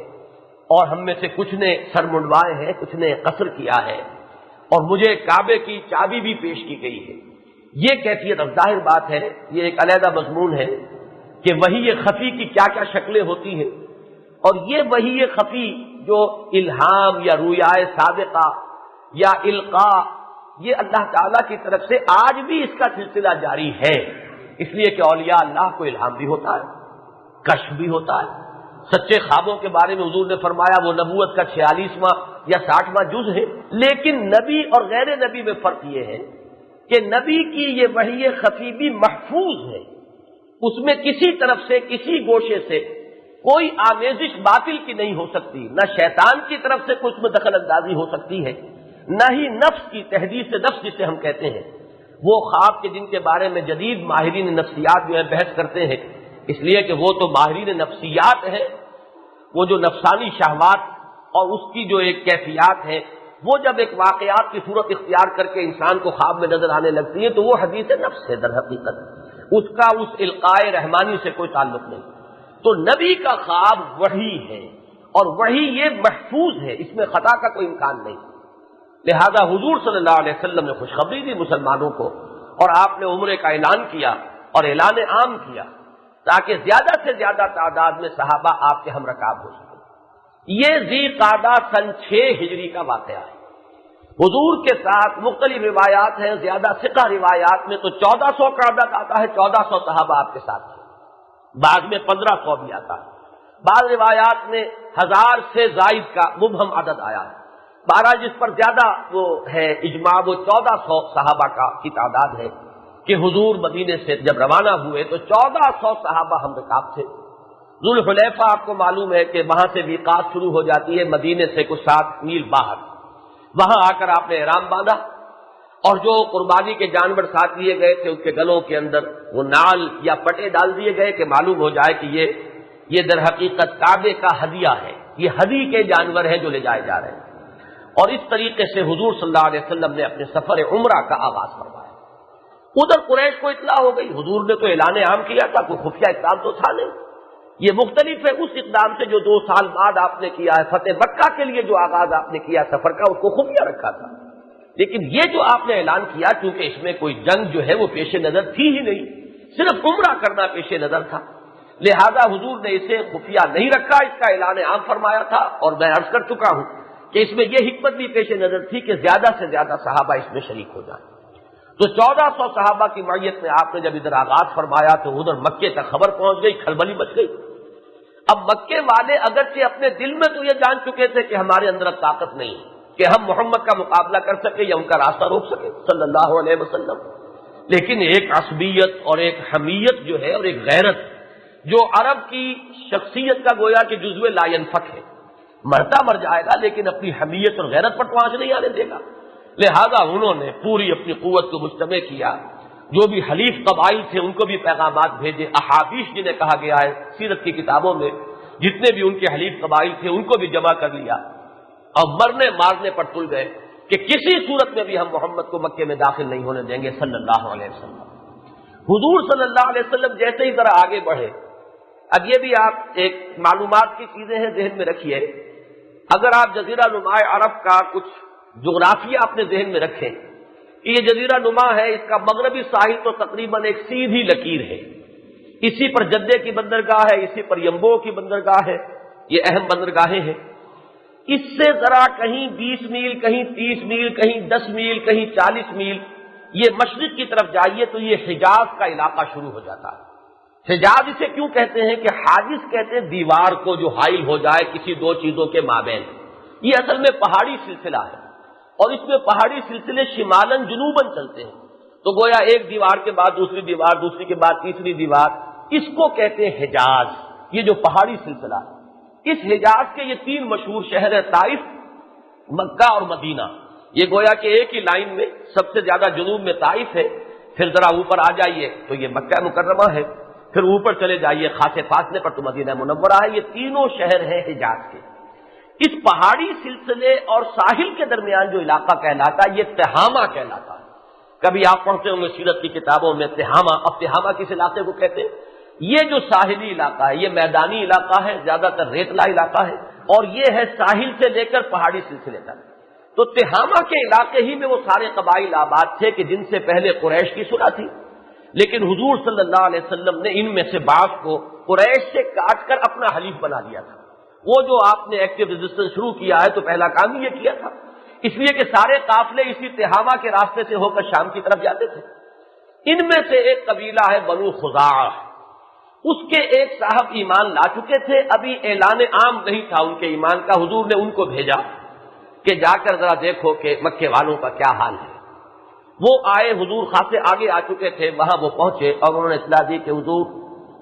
اور ہم میں سے کچھ نے سر منڈوائے ہیں، کچھ نے قصر کیا ہے، اور مجھے کعبے کی چابی بھی پیش کی گئی ہے. یہ کیفیت اب ظاہر بات ہے، یہ ایک علیحدہ مضمون ہے کہ وحی خفی کی کیا کیا شکلیں ہوتی ہیں. اور یہ وحی خفی جو الہام یا رویائے صادقہ یا القاء، یہ اللہ تعالیٰ کی طرف سے آج بھی اس کا سلسلہ جاری ہے. اس لیے کہ اولیاء اللہ کو الہام بھی ہوتا ہے، کشف بھی ہوتا ہے. سچے خوابوں کے بارے میں حضور نے فرمایا وہ نبوت کا 46واں یا 60واں جز ہے. لیکن نبی اور غیر نبی میں فرق یہ ہے کہ نبی کی یہ وحی خفی بھی محفوظ ہے، اس میں کسی طرف سے، کسی گوشے سے کوئی آمیزش باطل کی نہیں ہو سکتی، نہ شیطان کی طرف سے کچھ میں دخل اندازی ہو سکتی ہے، نہ ہی نفس کی تحدیث نفس جسے ہم کہتے ہیں. وہ خواب کے جن کے بارے میں جدید ماہرین نفسیات جو ہے بحث کرتے ہیں، اس لیے کہ وہ تو ماہرین نفسیات ہیں. وہ جو نفسانی شہوات اور اس کی جو ایک کیفیات ہے، وہ جب ایک واقعات کی صورت اختیار کر کے انسان کو خواب میں نظر آنے لگتی ہے تو وہ حدیث نفس ہے در حقیقت، اس کا اس القائے رحمانی سے کوئی تعلق نہیں. تو نبی کا خواب وحی ہے، اور وحی یہ محفوظ ہے، اس میں خطا کا کوئی امکان نہیں. لہذا حضور صلی اللہ علیہ وسلم نے خوشخبری دی مسلمانوں کو، اور آپ نے عمرے کا اعلان کیا اور اعلان عام کیا تاکہ زیادہ سے زیادہ تعداد میں صحابہ آپ کے ہم رکاب ہو سکیں. یہ ذی قعدہ سن 6 ہجری کا واقعہ ہے. حضور کے ساتھ مختلف روایات ہیں، زیادہ ثقہ روایات میں تو 1400 کا عدد آتا ہے، 1400 صحابہ آپ کے ساتھ ہیں، بعض میں 1500 بھی آتا ہے، بعض روایات میں 1000 سے زائد کا مبہم عدد آیا ہے. بہرحال جس پر زیادہ وہ ہے اجماع، وہ 1400 صحابہ کی تعداد ہے کہ حضور مدینے سے جب روانہ ہوئے تو 1400 صحابہ ہم رکاب تھے. ذوالحلیفہ آپ کو معلوم ہے کہ وہاں سے میقات شروع ہو جاتی ہے، مدینے سے کچھ 7 میل باہر. وہاں آ کر آپ نے احرام باندھا، اور جو قربانی کے جانور ساتھ لیے گئے تھے ان کے گلوں کے اندر وہ نال یا پٹے ڈال دیے گئے کہ معلوم ہو جائے کہ یہ در حقیقت کعبے کا ہدیہ ہے، یہ ہدی کے جانور ہیں جو لے جائے جا رہے ہیں. اور اس طریقے سے حضور صلی اللہ علیہ وسلم نے اپنے سفر عمرہ کا آغاز فرمایا. ادھر قریش کو اطلاع ہو گئی، حضور نے تو اعلان عام کیا تھا، کوئی خفیہ اقدام تو تھا نہیں. یہ مختلف ہے اس اقدام سے جو 2 سال بعد آپ نے کیا ہے. فتح مکہ کے لیے جو آغاز آپ نے کیا سفر کا، اس کو خفیہ رکھا تھا. لیکن یہ جو آپ نے اعلان کیا، چونکہ اس میں کوئی جنگ جو ہے وہ پیش نظر تھی ہی نہیں، صرف عمرہ کرنا پیش نظر تھا، لہذا حضور نے اسے خفیہ نہیں رکھا، اس کا اعلان عام فرمایا تھا. اور میں عرض کر چکا ہوں کہ اس میں یہ حکمت بھی پیش نظر تھی کہ زیادہ سے زیادہ صحابہ اس میں شریک ہو جائیں. تو 1400 صحابہ کی معیت میں آپ نے جب ادھر آغاز فرمایا تو ادھر مکے تک خبر پہنچ گئی، کھلبلی مچ گئی. اب مکے والے اگرچہ اپنے دل میں تو یہ جان چکے تھے کہ ہمارے اندر طاقت نہیں کہ ہم محمد کا مقابلہ کر سکے یا ان کا راستہ روک سکے صلی اللہ علیہ وسلم، لیکن ایک عصبیت اور ایک حمیت جو ہے اور ایک غیرت جو عرب کی شخصیت کا گویا کہ جزو لا ينفك ہے، مرتا مر جائے گا لیکن اپنی حمیت اور غیرت پر تو آنچ نہیں آنے دے گا. لہذا انہوں نے پوری اپنی قوت کو مجتمع کیا، جو بھی حلیف قبائل تھے ان کو بھی پیغامات بھیجے، احادیث جنہیں کہا گیا ہے سیرت کی کتابوں میں، جتنے بھی ان کے حلیف قبائل تھے ان کو بھی جمع کر لیا، اور مرنے مارنے پر تل گئے کہ کسی صورت میں بھی ہم محمد کو مکے میں داخل نہیں ہونے دیں گے صلی اللہ علیہ وسلم. حضور صلی اللہ علیہ وسلم جیسے ہی ذرا آگے بڑھے، اب یہ بھی آپ ایک معلومات کی چیزیں ہیں ذہن میں رکھیے، اگر آپ جزیرہ نماء عرب کا کچھ جغرافیہ اپنے ذہن میں رکھیں یہ جزیرہ نما ہے، اس کا مغربی ساحل تو تقریباً ایک سیدھی لکیر ہے، اسی پر جدے کی بندرگاہ ہے، اسی پر ینبوع کی بندرگاہ ہے، یہ اہم بندرگاہیں ہیں۔ اس سے ذرا کہیں 20 میل، کہیں 30 میل، کہیں 10 میل، کہیں 40 میل یہ مشرق کی طرف جائیے تو یہ حجاز کا علاقہ شروع ہو جاتا ہے۔ حجاز اسے کیوں کہتے ہیں کہ حاجز کہتے ہیں دیوار کو جو حائل ہو جائے کسی دو چیزوں کے مابین۔ یہ اصل میں پہاڑی سلسلہ ہے، اور اس میں پہاڑی سلسلے شمالاً جنوباً چلتے ہیں، تو گویا ایک دیوار کے بعد دوسری دیوار، دوسری کے بعد تیسری دیوار، اس کو کہتے ہیں حجاز، یہ جو پہاڑی سلسلہ ہے۔ اس حجاز کے یہ 3 مشہور شہر ہیں، طائف، مکہ اور مدینہ۔ یہ گویا کہ ایک ہی لائن میں سب سے زیادہ جنوب میں طائف ہے، پھر ذرا اوپر آ جائیے تو یہ مکہ مکرمہ ہے، پھر اوپر چلے جائیے خاصے فاصلے پر تو مدینہ منورہ ہے۔ یہ تینوں شہر ہیں حجاز کے۔ اس پہاڑی سلسلے اور ساحل کے درمیان جو علاقہ کہلاتا ہے یہ تہامہ کہلاتا ہے۔ کبھی آپ پڑھتے ہوں گے سیرت کی کتابوں میں تہامہ، اب تہامہ کس علاقے کو کہتے ہیں؟ یہ جو ساحلی علاقہ ہے یہ میدانی علاقہ ہے، زیادہ تر ریتلا علاقہ ہے، اور یہ ہے ساحل سے لے کر پہاڑی سلسلے تک۔ تو تہامہ کے علاقے ہی میں وہ سارے قبائل آباد تھے کہ جن سے پہلے قریش کی صلح تھی، لیکن حضور صلی اللہ علیہ وسلم نے ان میں سے بعض کو قریش سے کاٹ کر اپنا حلیف بنا لیا تھا۔ وہ جو آپ نے ایکٹیو ریزسٹنس شروع کیا ہے تو پہلا کام یہ کیا تھا، اس لیے کہ سارے قافلے اسی تہامہ کے راستے سے ہو کر شام کی طرف جاتے تھے۔ ان میں سے ایک قبیلہ ہے بنو خزاعہ، اس کے ایک صاحب ایمان لا چکے تھے، ابھی اعلان عام نہیں تھا ان کے ایمان کا، حضور نے ان کو بھیجا کہ جا کر ذرا دیکھو کہ مکے والوں کا کیا حال ہے۔ وہ آئے، حضور خاصے آگے آ چکے تھے، وہاں وہ پہنچے اور انہوں نے اطلاع دی کہ حضور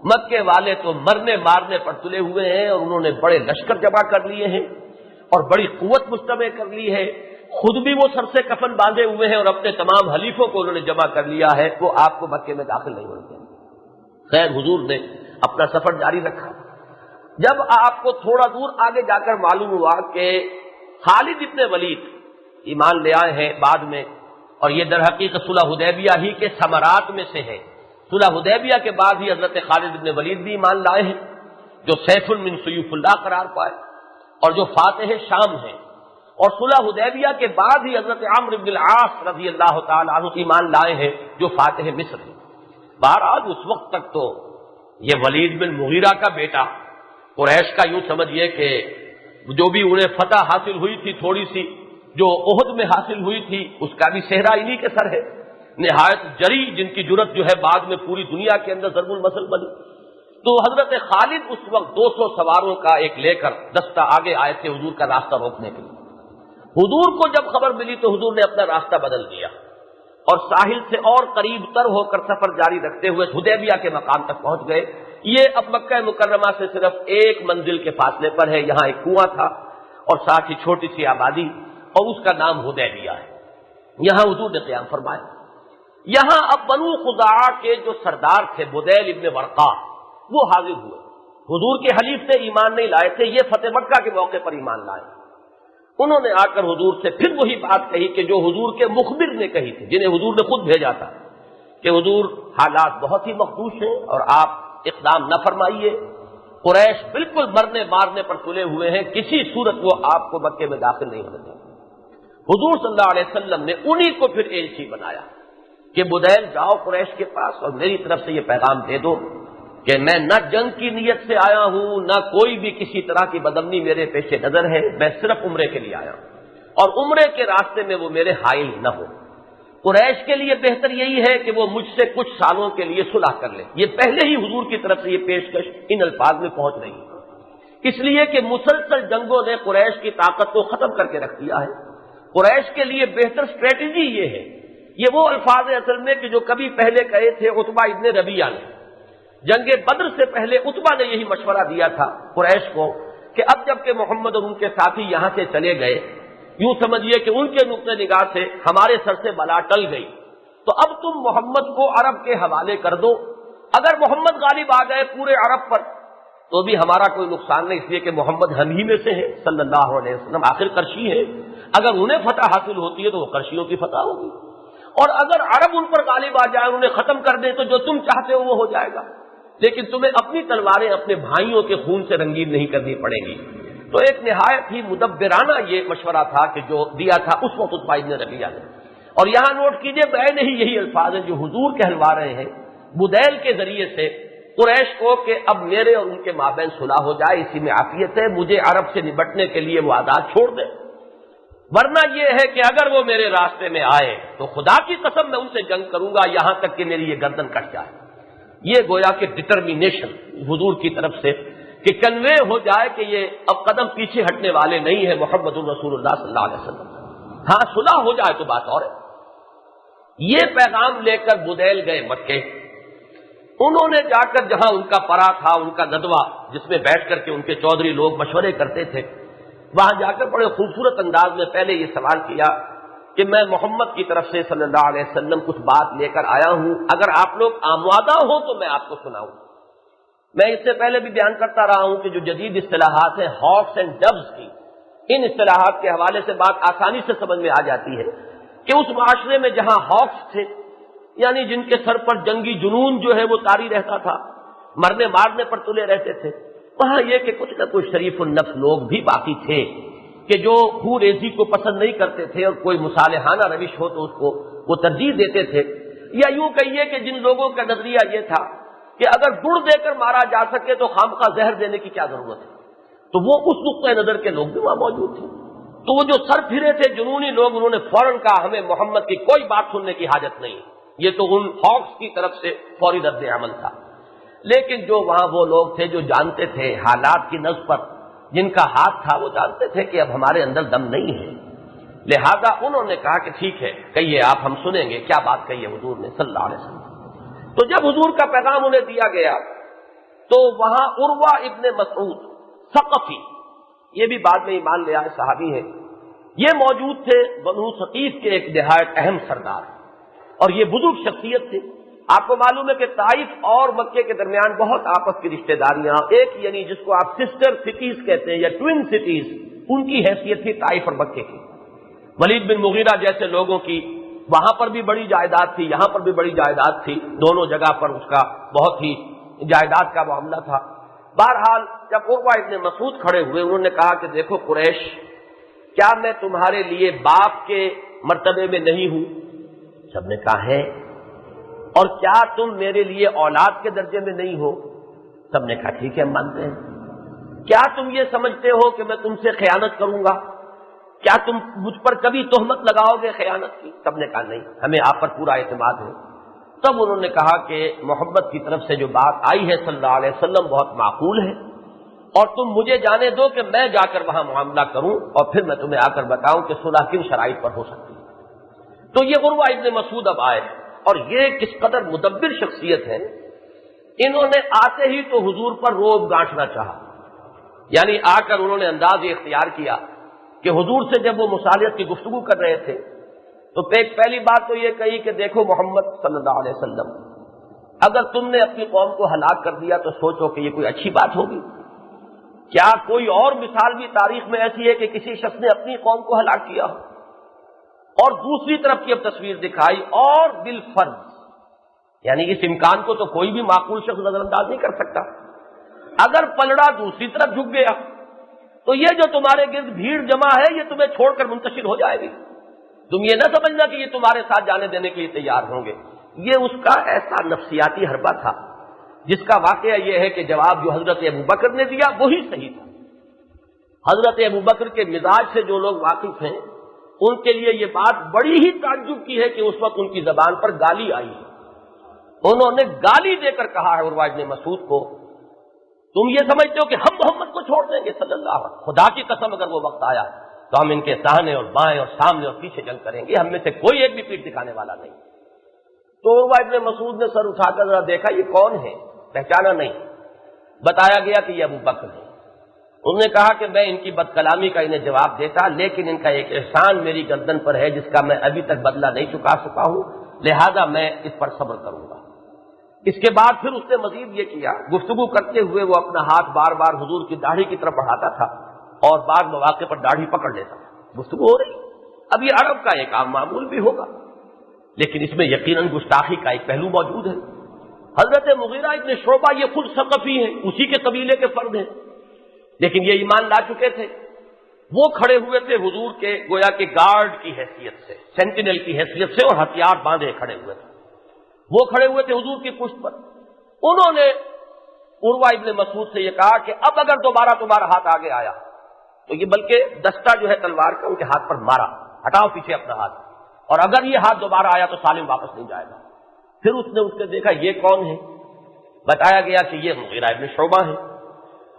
مکے والے تو مرنے مارنے پر تلے ہوئے ہیں، اور انہوں نے بڑے لشکر جمع کر لیے ہیں اور بڑی قوت مجتمع کر لی ہے، خود بھی وہ سر سے کفن باندھے ہوئے ہیں اور اپنے تمام حلیفوں کو انہوں نے جمع کر لیا ہے، وہ آپ کو مکے میں داخل نہیں ہونے دیں گے۔ خیر حضور نے اپنا سفر جاری رکھا۔ جب آپ کو تھوڑا دور آگے جا کر معلوم ہوا کہ خالد ابن ولید ایمان لے آئے ہیں بعد میں، اور یہ در حقیقت صلح حدیبیہ ہی کے ثمرات میں سے ہے، صلح حدیبیہ کے بعد ہی حضرت خالد ابن ولید بھی ایمان لائے ہیں، جو سیف من سیوف اللہ قرار پائے اور جو فاتح شام ہیں، اور صلح حدیبیہ کے بعد ہی حضرت عمرو بن العاص رضی اللہ تعالی عنہ ایمان لائے ہیں جو فاتح مصر ہیں۔ بہرحال اس وقت تک تو یہ ولید بن مغیرہ کا بیٹا، قریش کا یوں سمجھیے کہ جو بھی انہیں فتح حاصل ہوئی تھی تھوڑی سی جو احد میں حاصل ہوئی تھی، اس کا بھی صحرا انہی کے سر ہے، نہایت جری، جن کی جرت جو ہے بعد میں پوری دنیا کے اندر ضرب المثل بنی۔ تو حضرت خالد اس وقت 200 سواروں کا ایک لے کر دستہ آگے آئے تھے حضور کا راستہ روکنے کے لیے۔ حضور کو جب خبر ملی تو حضور نے اپنا راستہ بدل دیا اور ساحل سے اور قریب تر ہو کر سفر جاری رکھتے ہوئے حدیبیہ کے مقام تک پہنچ گئے۔ یہ اب مکہ مکرمہ سے صرف 1 منزل کے فاصلے پر ہے، یہاں ایک کنواں تھا اور ساتھ ہی چھوٹی سی آبادی، اور اس کا نام حدیبیہ ہے۔ یہاں حضور نے قیام فرمایا۔ یہاں اب بنو خزاعہ کے جو سردار تھے بدیل ابن ورقا، وہ حاضر ہوئے، حضور کے حلیف سے ایمان نہیں لائے تھے، یہ فتح مکہ کے موقع پر ایمان لائے۔ انہوں نے آ کر حضور سے پھر وہی بات کہی کہ جو حضور کے مخبر نے کہی تھی، جنہیں حضور نے خود بھیجا تھا، کہ حضور حالات بہت ہی مخدوش ہیں اور آپ اقدام نہ فرمائیے، قریش بالکل مرنے مارنے پر تلے ہوئے ہیں، کسی صورت وہ آپ کو مکے میں داخل نہیں ہونے دیں گے۔ حضور صلی اللہ علیہ وسلم نے انہی کو پھر ایلچی بنایا کہ بدیل جاؤ قریش کے پاس اور میری طرف سے یہ پیغام دے دو کہ میں نہ جنگ کی نیت سے آیا ہوں، نہ کوئی بھی کسی طرح کی بدامنی میرے پیش نظر ہے، میں صرف عمرے کے لیے آیا ہوں، اور عمرے کے راستے میں وہ میرے حائل نہ ہو۔ قریش کے لیے بہتر یہی ہے کہ وہ مجھ سے کچھ سالوں کے لیے صلح کر لیں۔ یہ پہلے ہی حضور کی طرف سے یہ پیشکش ان الفاظ میں پہنچ رہی ہے، اس لیے کہ مسلسل جنگوں نے قریش کی طاقت کو ختم کر کے رکھ دیا ہے۔ قریش کے لیے بہتر اسٹریٹجی یہ ہے، یہ وہ الفاظ اصل میں کہ جو کبھی پہلے کہے تھے عتبہ ابن ربیعہ نے۔ جنگ بدر سے پہلے عتبہ نے یہی مشورہ دیا تھا قریش کو کہ اب جب کہ محمد اور ان کے ساتھی یہاں سے چلے گئے، یوں سمجھیے کہ ان کے نقطۂ نگاہ سے ہمارے سر سے بلا ٹل گئی، تو اب تم محمد کو عرب کے حوالے کر دو، اگر محمد غالب آ گئے پورے عرب پر تو بھی ہمارا کوئی نقصان نہیں، اس لیے کہ محمد ہم ہی میں سے ہیں صلی اللہ علیہ وسلم، آخر قرشی ہے، اگر انہیں فتح حاصل ہوتی ہے تو وہ قرشیوں کی فتح ہوگی، اور اگر عرب ان پر غالب آ جائے انہیں ختم کر دیں تو جو تم چاہتے ہو وہ ہو جائے گا، لیکن تمہیں اپنی تلواریں اپنے بھائیوں کے خون سے رنگین نہیں کرنی پڑیں گی۔ تو ایک نہایت ہی مدبرانہ یہ مشورہ تھا کہ جو دیا تھا اس وقت عتبہ ابن ربیعہ نے، اور یہاں نوٹ کیجئے میں نہیں یہی الفاظ ہیں جو حضور کہلوا رہے ہیں بدیل کے ذریعے سے قریش کو کہ اب میرے اور ان کے مابین صلح ہو جائے، اسی میں عافیت ہے، مجھے عرب سے نمٹنے کے لیے وہ عادات چھوڑ دیں، ورنہ یہ ہے کہ اگر وہ میرے راستے میں آئے تو خدا کی قسم میں ان سے جنگ کروں گا یہاں تک کہ میری یہ گردن کٹ جائے۔ یہ گویا کہ ڈٹرمینیشن حضور کی طرف سے کہ کنوے ہو جائے کہ یہ اب قدم پیچھے ہٹنے والے نہیں ہیں محمد الرسول اللہ صلی اللہ علیہ وسلم۔ ہاں صلح ہو جائے تو بات اور ہے۔ یہ پیغام لے کر بدیل گئے مکے۔ انہوں نے جا کر جہاں ان کا پرا تھا، ان کا ندوہ جس میں بیٹھ کر کے ان کے چودھری لوگ مشورے کرتے تھے، وہاں جا کر بڑے خوبصورت انداز میں پہلے یہ سوال کیا کہ میں محمد کی طرف سے صلی اللہ علیہ وسلم کچھ بات لے کر آیا ہوں، اگر آپ لوگ آمادہ ہوں تو میں آپ کو سناؤں۔ میں اس سے پہلے بھی بیان کرتا رہا ہوں کہ جو جدید اصطلاحات ہیں ہاکس اینڈ ڈوز کی، ان اصطلاحات کے حوالے سے بات آسانی سے سمجھ میں آ جاتی ہے کہ اس معاشرے میں جہاں ہاکس تھے، یعنی جن کے سر پر جنگی جنون جو ہے وہ طاری رہتا تھا، مرنے مارنے پر تلے رہتے تھے، وہاں یہ کہ کچھ نہ کچھ شریف النفس لوگ بھی باقی تھے کہ جو خون ریزی کو پسند نہیں کرتے تھے اور کوئی مصالحانہ روش ہو تو اس کو وہ ترجیح دیتے تھے، یا یوں کہیے کہ جن لوگوں کا نظریہ یہ تھا کہ اگر گڑ دے کر مارا جا سکے تو خامخواہ زہر دینے کی کیا ضرورت ہے، تو وہ اس نقطۂ نظر کے لوگ بھی وہاں موجود تھے۔ تو وہ جو سر پھرے تھے جنونی لوگ، انہوں نے فوراً کہا ہمیں محمد کی کوئی بات سننے کی حاجت نہیں۔ یہ تو ان ہاکس کی طرف سے فوری رد عمل تھا۔ لیکن جو وہاں وہ لوگ تھے جو جانتے تھے حالات کی نبض پر، جن کا ہاتھ تھا، وہ جانتے تھے کہ اب ہمارے اندر دم نہیں ہے، لہذا انہوں نے کہا کہ ٹھیک ہے کہیے آپ، ہم سنیں گے کیا بات کہی ہے حضور نے صلی اللہ علیہ وسلم۔ تو جب حضور کا پیغام انہیں دیا گیا تو وہاں عروہ ابن مسعود ثقفی، یہ بھی بعد میں ایمان لے آئے صحابی ہیں، یہ موجود تھے، بنو ثقیف کے ایک نہایت اہم سردار، اور یہ بزرگ شخصیت تھی۔ آپ کو معلوم ہے کہ طائف اور مکے کے درمیان بہت آپس کی رشتہ داریاں، ایک یعنی جس کو آپ سسٹر سٹیز کہتے ہیں یا ٹوین سٹیز، ان کی حیثیت تھی طائف اور مکے کی۔ ولید بن مغیرہ جیسے لوگوں کی وہاں پر بھی بڑی جائیداد تھی، یہاں پر بھی بڑی جائیداد تھی، دونوں جگہ پر اس کا بہت ہی جائیداد کا معاملہ تھا۔ بہرحال جب عروہ ابن مسعود کھڑے ہوئے، انہوں نے کہا کہ دیکھو قریش، کیا میں تمہارے لیے باپ کے مرتبے میں نہیں ہوں؟ سب نے کہا ہے۔ اور کیا تم میرے لیے اولاد کے درجے میں نہیں ہو؟ سب نے کہا ٹھیک ہے ہم مانتے ہیں۔ کیا تم یہ سمجھتے ہو کہ میں تم سے خیانت کروں گا؟ کیا تم مجھ پر کبھی تہمت لگاؤ گے خیانت کی؟ سب نے کہا نہیں، ہمیں آپ پر پورا اعتماد ہے۔ تب انہوں نے کہا کہ محمد کی طرف سے جو بات آئی ہے صلی اللہ علیہ وسلم بہت معقول ہے، اور تم مجھے جانے دو کہ میں جا کر وہاں معاملہ کروں اور پھر میں تمہیں آ کر بتاؤں کہ صلح کن شرائط پر ہو سکتی ہے۔ تو یہ عروہ ابن مسعود اب آئے، اور یہ کس قدر مدبر شخصیت ہے، انہوں نے آتے ہی تو حضور پر روب گانٹنا چاہا، یعنی آ کر انہوں نے انداز یہ اختیار کیا کہ حضور سے جب وہ مصالحت کی گفتگو کر رہے تھے تو پہلی بات تو یہ کہی کہ دیکھو محمد صلی اللہ علیہ وسلم، اگر تم نے اپنی قوم کو ہلاک کر دیا تو سوچو کہ یہ کوئی اچھی بات ہوگی؟ کیا کوئی اور مثال بھی تاریخ میں ایسی ہے کہ کسی شخص نے اپنی قوم کو ہلاک کیا ہو؟ اور دوسری طرف کی اب تصویر دکھائی، اور بالفرض، یعنی اس امکان کو تو کوئی بھی معقول شخص نظر انداز نہیں کر سکتا، اگر پلڑا دوسری طرف جھک گیا تو یہ جو تمہارے گرد بھیڑ جمع ہے یہ تمہیں چھوڑ کر منتشر ہو جائے گی۔ تم یہ نہ سمجھنا کہ یہ تمہارے ساتھ جانے دینے کے لیے تیار ہوں گے۔ یہ اس کا ایسا نفسیاتی حربہ تھا جس کا واقعہ یہ ہے کہ جواب جو حضرت ابوبکر نے دیا وہی صحیح تھا۔ حضرت ابوبکر کے مزاج سے جو لوگ واقف ہیں ان کے لیے یہ بات بڑی ہی تعجب کی ہے کہ اس وقت ان کی زبان پر گالی آئی ہے۔ انہوں نے گالی دے کر کہا ہے عروہ ابن مسعود کو، تم یہ سمجھتے ہو کہ ہم محمد کو چھوڑ دیں گے صلی اللہ علیہ وسلم؟ خدا کی قسم اگر وہ وقت آیا تو ہم ان کے داہنے اور بائیں اور سامنے اور پیچھے جنگ کریں گے، ہم میں سے کوئی ایک بھی پیٹھ دکھانے والا نہیں۔ تو عروہ ابن مسعود نے سر اٹھا کر ذرا دیکھا یہ کون ہے، پہچانا نہیں، بتایا گیا کہ یہ ابوبکر ہے۔ انہوں نے کہا کہ میں ان کی بد کلامی کا انہیں جواب دیتا، لیکن ان کا ایک احسان میری گردن پر ہے جس کا میں ابھی تک بدلہ نہیں چکا سکا ہوں، لہذا میں اس پر صبر کروں گا۔ اس کے بعد پھر اس نے مزید یہ کیا، گفتگو کرتے ہوئے وہ اپنا ہاتھ بار بار حضور کی داڑھی کی طرف بڑھاتا تھا اور بعض مواقع پر داڑھی پکڑ لیتا تھا۔ گفتگو ہو رہی، اب یہ عرب کا ایک عام معمول بھی ہوگا، لیکن اس میں یقیناً گستاخی کا ایک پہلو موجود ہے۔ حضرت مغیرہ ابن شعبہ یہ خود ثقفی ہیں، اسی کے قبیلے کے فرد ہیں، لیکن یہ ایمان لا چکے تھے۔ وہ کھڑے ہوئے تھے حضور کے گویا کہ گارڈ کی حیثیت سے، سینٹینل کی حیثیت سے، اور ہتھیار باندھے کھڑے ہوئے تھے. وہ کھڑے ہوئے تھے حضور کی پشت پر. انہوں نے عروہ ابن مسعود سے یہ کہا کہ اب اگر دوبارہ تمہارا ہاتھ آگے آیا تو یہ بلکہ دستہ جو ہے تلوار کا ان کے ہاتھ پر مارا، ہٹاؤ پیچھے اپنا ہاتھ، اور اگر یہ ہاتھ دوبارہ آیا تو سالم واپس نہیں جائے گا. پھر اس نے دیکھا یہ کون ہے، بتایا گیا کہ یہ مغیرہ ابن شعبہ ہے.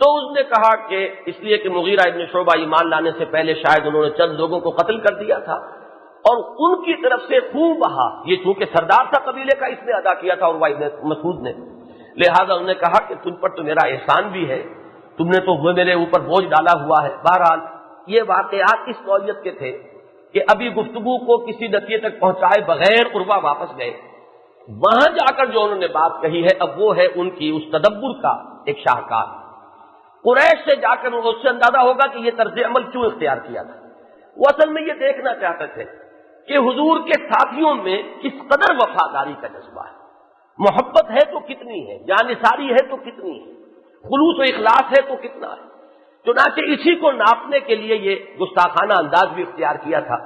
تو اس نے کہا کہ اس لیے کہ مغیرہ ابن شعبہ ایمان لانے سے پہلے شاید انہوں نے چند لوگوں کو قتل کر دیا تھا، اور ان کی طرف سے خون بہا، یہ چونکہ سردار تھا قبیلے کا، اس نے ادا کیا تھا عروہ ابن مسعود نے. لہذا انہوں نے کہا کہ تم پر تو میرا احسان بھی ہے، تم نے تو وہ میرے اوپر بوجھ ڈالا ہوا ہے. بہرحال یہ واقعات اس نوعیت کے تھے کہ ابھی گفتگو کو کسی نتیجے تک پہنچائے بغیر عروہ واپس گئے. وہاں جا کر جو انہوں نے بات کہی ہے اب وہ ہے ان کی اس تدبر کا ایک شاہکار. قریش سے جا کر اس سے اندازہ ہوگا کہ یہ طرز عمل کیوں اختیار کیا تھا. وہ اصل میں یہ دیکھنا چاہتے تھے کہ حضور کے ساتھیوں میں کس قدر وفاداری کا جذبہ ہے، محبت ہے تو کتنی ہے، جانثاری ہے تو کتنی ہے، خلوص و اخلاص ہے تو کتنا ہے. چنانچہ اسی کو ناپنے کے لیے یہ گستاخانہ انداز بھی اختیار کیا تھا.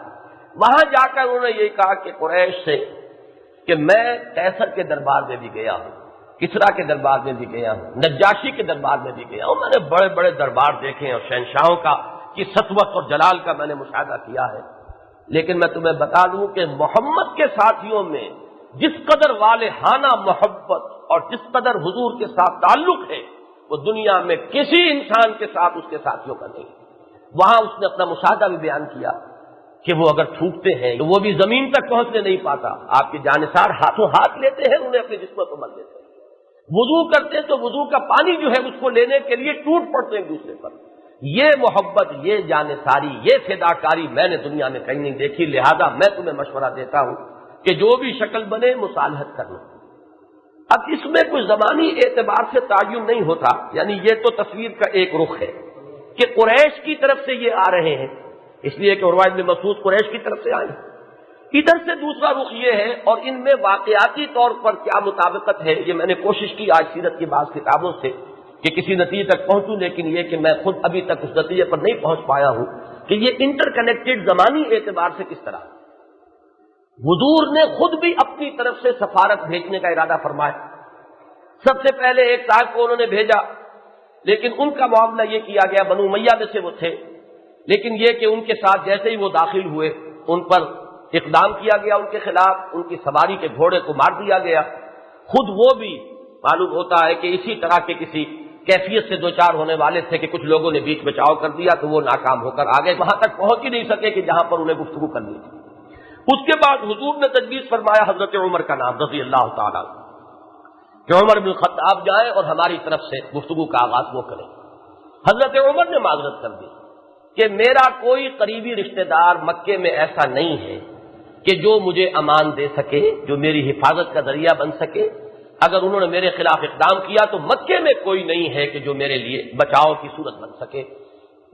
وہاں جا کر انہوں نے یہ کہا کہ قریش سے کہ میں قیصر کے دربار میں بھی گیا ہوں، کسریٰ کے دربار میں بھی گیا ہوں، نجاشی کے دربار میں بھی گیا ہوں، میں نے بڑے بڑے دربار دیکھے ہیں اور شہنشاہوں کا کی سطوت اور جلال کا میں نے مشاہدہ کیا ہے، لیکن میں تمہیں بتا دوں کہ محمد کے ساتھیوں میں جس قدر والہانہ محبت اور جس قدر حضور کے ساتھ تعلق ہے وہ دنیا میں کسی انسان کے ساتھ اس کے ساتھیوں کا نہیں. وہاں اس نے اپنا مشاہدہ بھی بیان کیا کہ وہ اگر تھوکتے ہیں تو وہ بھی زمین تک پہنچنے نہیں پاتا، آپ کے جانثار ہاتھوں ہاتھ لیتے ہیں، انہیں اپنے جسموں کو مل لیتے ہیں. وضو کرتے ہیں تو وضو کا پانی جو ہے اس کو لینے کے لیے ٹوٹ پڑتے ہیں ایک دوسرے پر. یہ محبت، یہ جانثاری، یہ فداکاری میں نے دنیا میں کہیں نہیں دیکھی. لہذا میں تمہیں مشورہ دیتا ہوں کہ جو بھی شکل بنے مصالحت کرنا. اب اس میں کوئی زمانی اعتبار سے تعین نہیں ہوتا، یعنی یہ تو تصویر کا ایک رخ ہے کہ قریش کی طرف سے یہ آ رہے ہیں، اس لیے کہ عروہ ابن مسعود قریش کی طرف سے آئے. ادھر سے دوسرا رخ یہ ہے، اور ان میں واقعاتی طور پر کیا مطابقت ہے یہ میں نے کوشش کی آج سیرت کی بعض کتابوں سے کہ کسی نتیجے تک پہنچوں، لیکن یہ کہ میں خود ابھی تک اس نتیجے پر نہیں پہنچ پایا ہوں کہ یہ انٹر کنیکٹڈ زمانی اعتبار سے کس طرح. حضور نے خود بھی اپنی طرف سے سفارت بھیجنے کا ارادہ فرمایا. سب سے پہلے ایک صاحب کو انہوں نے بھیجا، لیکن ان کا معاملہ یہ کیا گیا، بنو امیہ میں سے وہ تھے، لیکن یہ کہ ان کے ساتھ جیسے ہی وہ داخل ہوئے ان پر اقدام کیا گیا، ان کے خلاف ان کی سواری کے گھوڑے کو مار دیا گیا. خود وہ بھی معلوم ہوتا ہے کہ اسی طرح کے کسی کیفیت سے دوچار ہونے والے تھے کہ کچھ لوگوں نے بیچ بچاؤ کر دیا تو وہ ناکام ہو کر آگے وہاں تک پہنچ ہی نہیں سکے کہ جہاں پر انہیں گفتگو کرنی تھی. اس کے بعد حضور نے تجویز فرمایا حضرت عمر کا نام رضی اللہ تعالیٰ کہ عمر بن الخطاب جائیں اور ہماری طرف سے گفتگو کا آغاز وہ کریں. حضرت عمر نے معذرت کر دی کہ میرا کوئی قریبی رشتہ دار مکے میں ایسا نہیں ہے کہ جو مجھے امان دے سکے، جو میری حفاظت کا ذریعہ بن سکے. اگر انہوں نے میرے خلاف اقدام کیا تو مکے میں کوئی نہیں ہے کہ جو میرے لیے بچاؤ کی صورت بن سکے.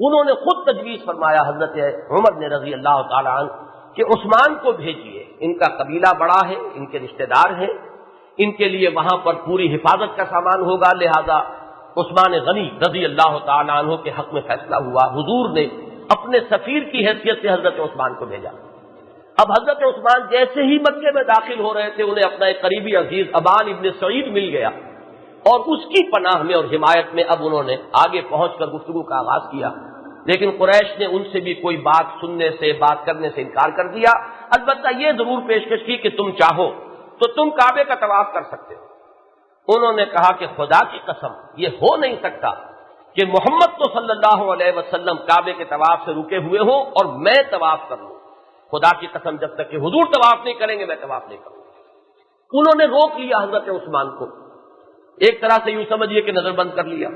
انہوں نے خود تجویز فرمایا حضرت عمر نے رضی اللہ تعالیٰ عنہ کہ عثمان کو بھیجیے، ان کا قبیلہ بڑا ہے، ان کے رشتہ دار ہیں، ان کے لیے وہاں پر پوری حفاظت کا سامان ہوگا. لہذا عثمان غنی رضی اللہ تعالیٰ عنہ کے حق میں فیصلہ ہوا. حضور نے اپنے سفیر کی حیثیت سے حضرت عثمان کو بھیجا. اب حضرت عثمان جیسے ہی مکے میں داخل ہو رہے تھے انہیں اپنا ایک قریبی عزیز ابان ابن سعید مل گیا، اور اس کی پناہ میں اور حمایت میں اب انہوں نے آگے پہنچ کر گفتگو کا آغاز کیا. لیکن قریش نے ان سے بھی کوئی بات سننے سے، بات کرنے سے انکار کر دیا. البتہ یہ ضرور پیشکش کی کہ تم چاہو تو تم کعبے کا طواف کر سکتے ہو. انہوں نے کہا کہ خدا کی قسم یہ ہو نہیں سکتا کہ محمد تو صلی اللہ علیہ وسلم کعبے کے طواف سے رکے ہوئے ہوں اور میں طواف کر لوں. خدا کی قسم جب تک کہ حضور طواف نہیں کریں گے میں طواف نہیں کروں. انہوں نے روک لیا حضرت عثمان کو، ایک طرح سے یوں سمجھیے کہ نظر بند کر لیا.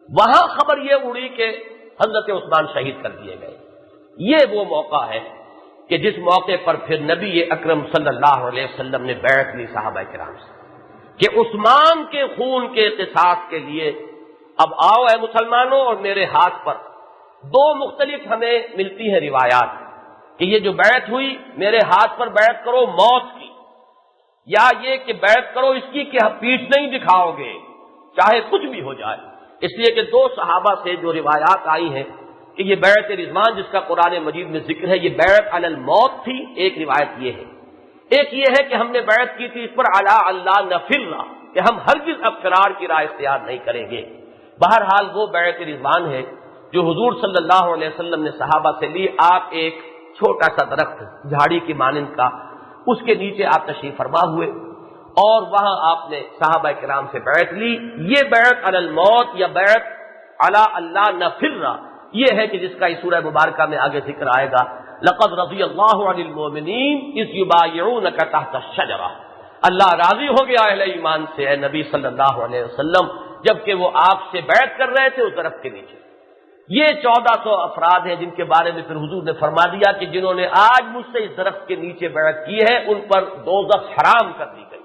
وہاں خبر یہ اڑی کہ حضرت عثمان شہید کر دیے گئے. یہ وہ موقع ہے کہ جس موقع پر پھر نبی اکرم صلی اللہ علیہ وسلم نے بیعت لی صحابہ کرام سے کہ عثمان کے خون کے قصاص کے لیے اب آؤ اے مسلمانوں. اور میرے ہاتھ پر دو مختلف ہمیں ملتی ہیں روایات کہ یہ جو بیعت ہوئی میرے ہاتھ پر بیعت کرو موت کی، یا یہ کہ بیعت کرو اس کی کہ پیٹھ نہیں دکھاؤ گے چاہے کچھ بھی ہو جائے. اس لیے کہ دو صحابہ سے جو روایات آئی ہیں کہ یہ بیعت رضوان جس کا قرآن مجید میں ذکر ہے، یہ بیعت علی الموت تھی، ایک روایت یہ ہے۔ ایک یہ ہے کہ ہم نے بیعت کی تھی اس پر علی اللہ نفرنا، کہ ہم ہرگز اب فرار کی راہ اختیار نہیں کریں گے۔ بہرحال وہ بیعت رضوان ہے جو حضور صلی اللہ علیہ وسلم نے صحابہ سے لی۔ آپ ایک چھوٹا سا درخت جھاڑی کی مانند کا، اس کے نیچے آپ تشریف فرما ہوئے اور وہاں آپ نے صحابہ کرام سے بیعت لی۔ یہ بیعت علی الموت یا بیعت علی اللہ نفرنا یہ ہے کہ جس کا اس سورہ مبارکہ میں آگے ذکر آئے گا، لقد رضی اللہ عن المؤمنین اذ یبایعونک تحت الشجرہ، اللہ راضی ہو گیا اہل ایمان سے اے نبی صلی اللہ علیہ وسلم جبکہ وہ آپ سے بیعت کر رہے تھے اس درخت کے نیچے۔ یہ 1400 افراد ہیں جن کے بارے میں پھر حضور نے فرما دیا کہ جنہوں نے آج مجھ سے اس درخت کے نیچے بیعت کی ہے ان پر دوزخ حرام کر دی گئی،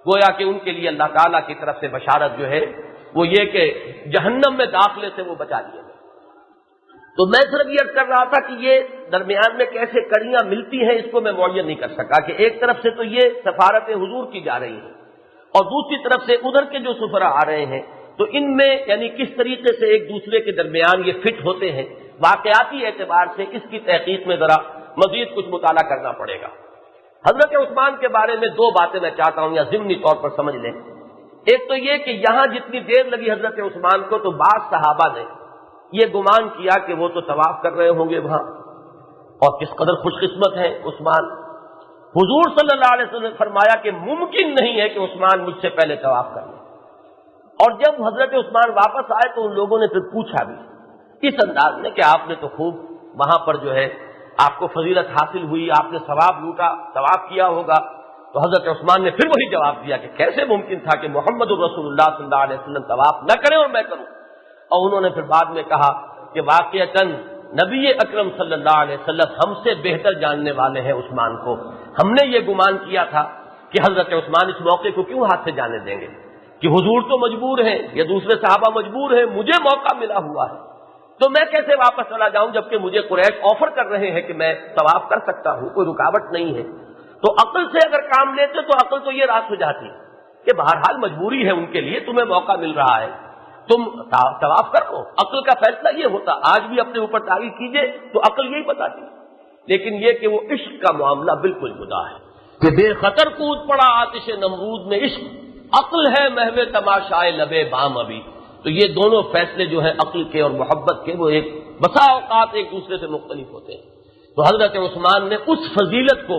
گویا کہ ان کے لیے اللہ تعالیٰ کی طرف سے بشارت جو ہے وہ یہ کہ جہنم میں داخلے سے وہ بچا لیے گئے۔ تو میں صرف یہ کر رہا تھا کہ یہ درمیان میں کیسے کڑیاں ملتی ہیں اس کو میں معین نہیں کر سکا کہ ایک طرف سے تو یہ سفارت حضور کی جا رہی ہے اور دوسری طرف سے ادھر کے جو سفراء آ رہے ہیں تو ان میں یعنی کس طریقے سے ایک دوسرے کے درمیان یہ فٹ ہوتے ہیں، واقعاتی اعتبار سے اس کی تحقیق میں ذرا مزید کچھ مطالعہ کرنا پڑے گا۔ حضرت عثمان کے بارے میں دو باتیں میں چاہتا ہوں یا ضمنی طور پر سمجھ لیں۔ ایک تو یہ کہ یہاں جتنی دیر لگی حضرت عثمان کو تو بعض صحابہ نے یہ گمان کیا کہ وہ تو طواف کر رہے ہوں گے وہاں، اور کس قدر خوش قسمت ہیں عثمان۔ حضور صلی اللہ علیہ وسلم نے فرمایا کہ ممکن نہیں ہے کہ عثمان مجھ سے پہلے طواف کر لیں، اور جب حضرت عثمان واپس آئے تو ان لوگوں نے پھر پوچھا بھی اس انداز میں کہ آپ نے تو خوب وہاں پر جو ہے آپ کو فضیلت حاصل ہوئی، آپ نے ثواب لوٹا، طواف کیا ہوگا، تو حضرت عثمان نے پھر وہی جواب دیا کہ کیسے ممکن تھا کہ محمد الرسول اللہ صلی اللہ علیہ وسلم طواف نہ کریں اور میں کروں۔ اور انہوں نے پھر بعد میں کہا کہ واقعتاً نبی اکرم صلی اللہ علیہ وسلم ہم سے بہتر جاننے والے ہیں عثمان کو، ہم نے یہ گمان کیا تھا کہ حضرت عثمان اس موقع کو کیوں ہاتھ سے جانے دیں گے کہ حضور تو مجبور ہیں یا دوسرے صحابہ مجبور ہیں، مجھے موقع ملا ہوا ہے تو میں کیسے واپس چلا جاؤں جبکہ مجھے قریش آفر کر رہے ہیں کہ میں طواف کر سکتا ہوں، کوئی رکاوٹ نہیں ہے۔ تو عقل سے اگر کام لیتے تو عقل تو یہ راست ہو جاتی کہ بہرحال مجبوری ہے ان کے لیے، تمہیں موقع مل رہا ہے تم طواف کر لو، عقل کا فیصلہ یہ ہوتا۔ آج بھی اپنے اوپر تاریخ کیجئے تو عقل یہی بتاتی، لیکن یہ کہ وہ عشق کا معاملہ بالکل جدا ہے کہ بے خطر کود پڑا آتش نمرود میں عشق، عقل ہے محو تماشائے لبے بام ابھی۔ تو یہ دونوں فیصلے جو ہیں عقل کے اور محبت کے وہ ایک بسا اوقات ایک دوسرے سے مختلف ہوتے ہیں۔ تو حضرت عثمان نے اس فضیلت کو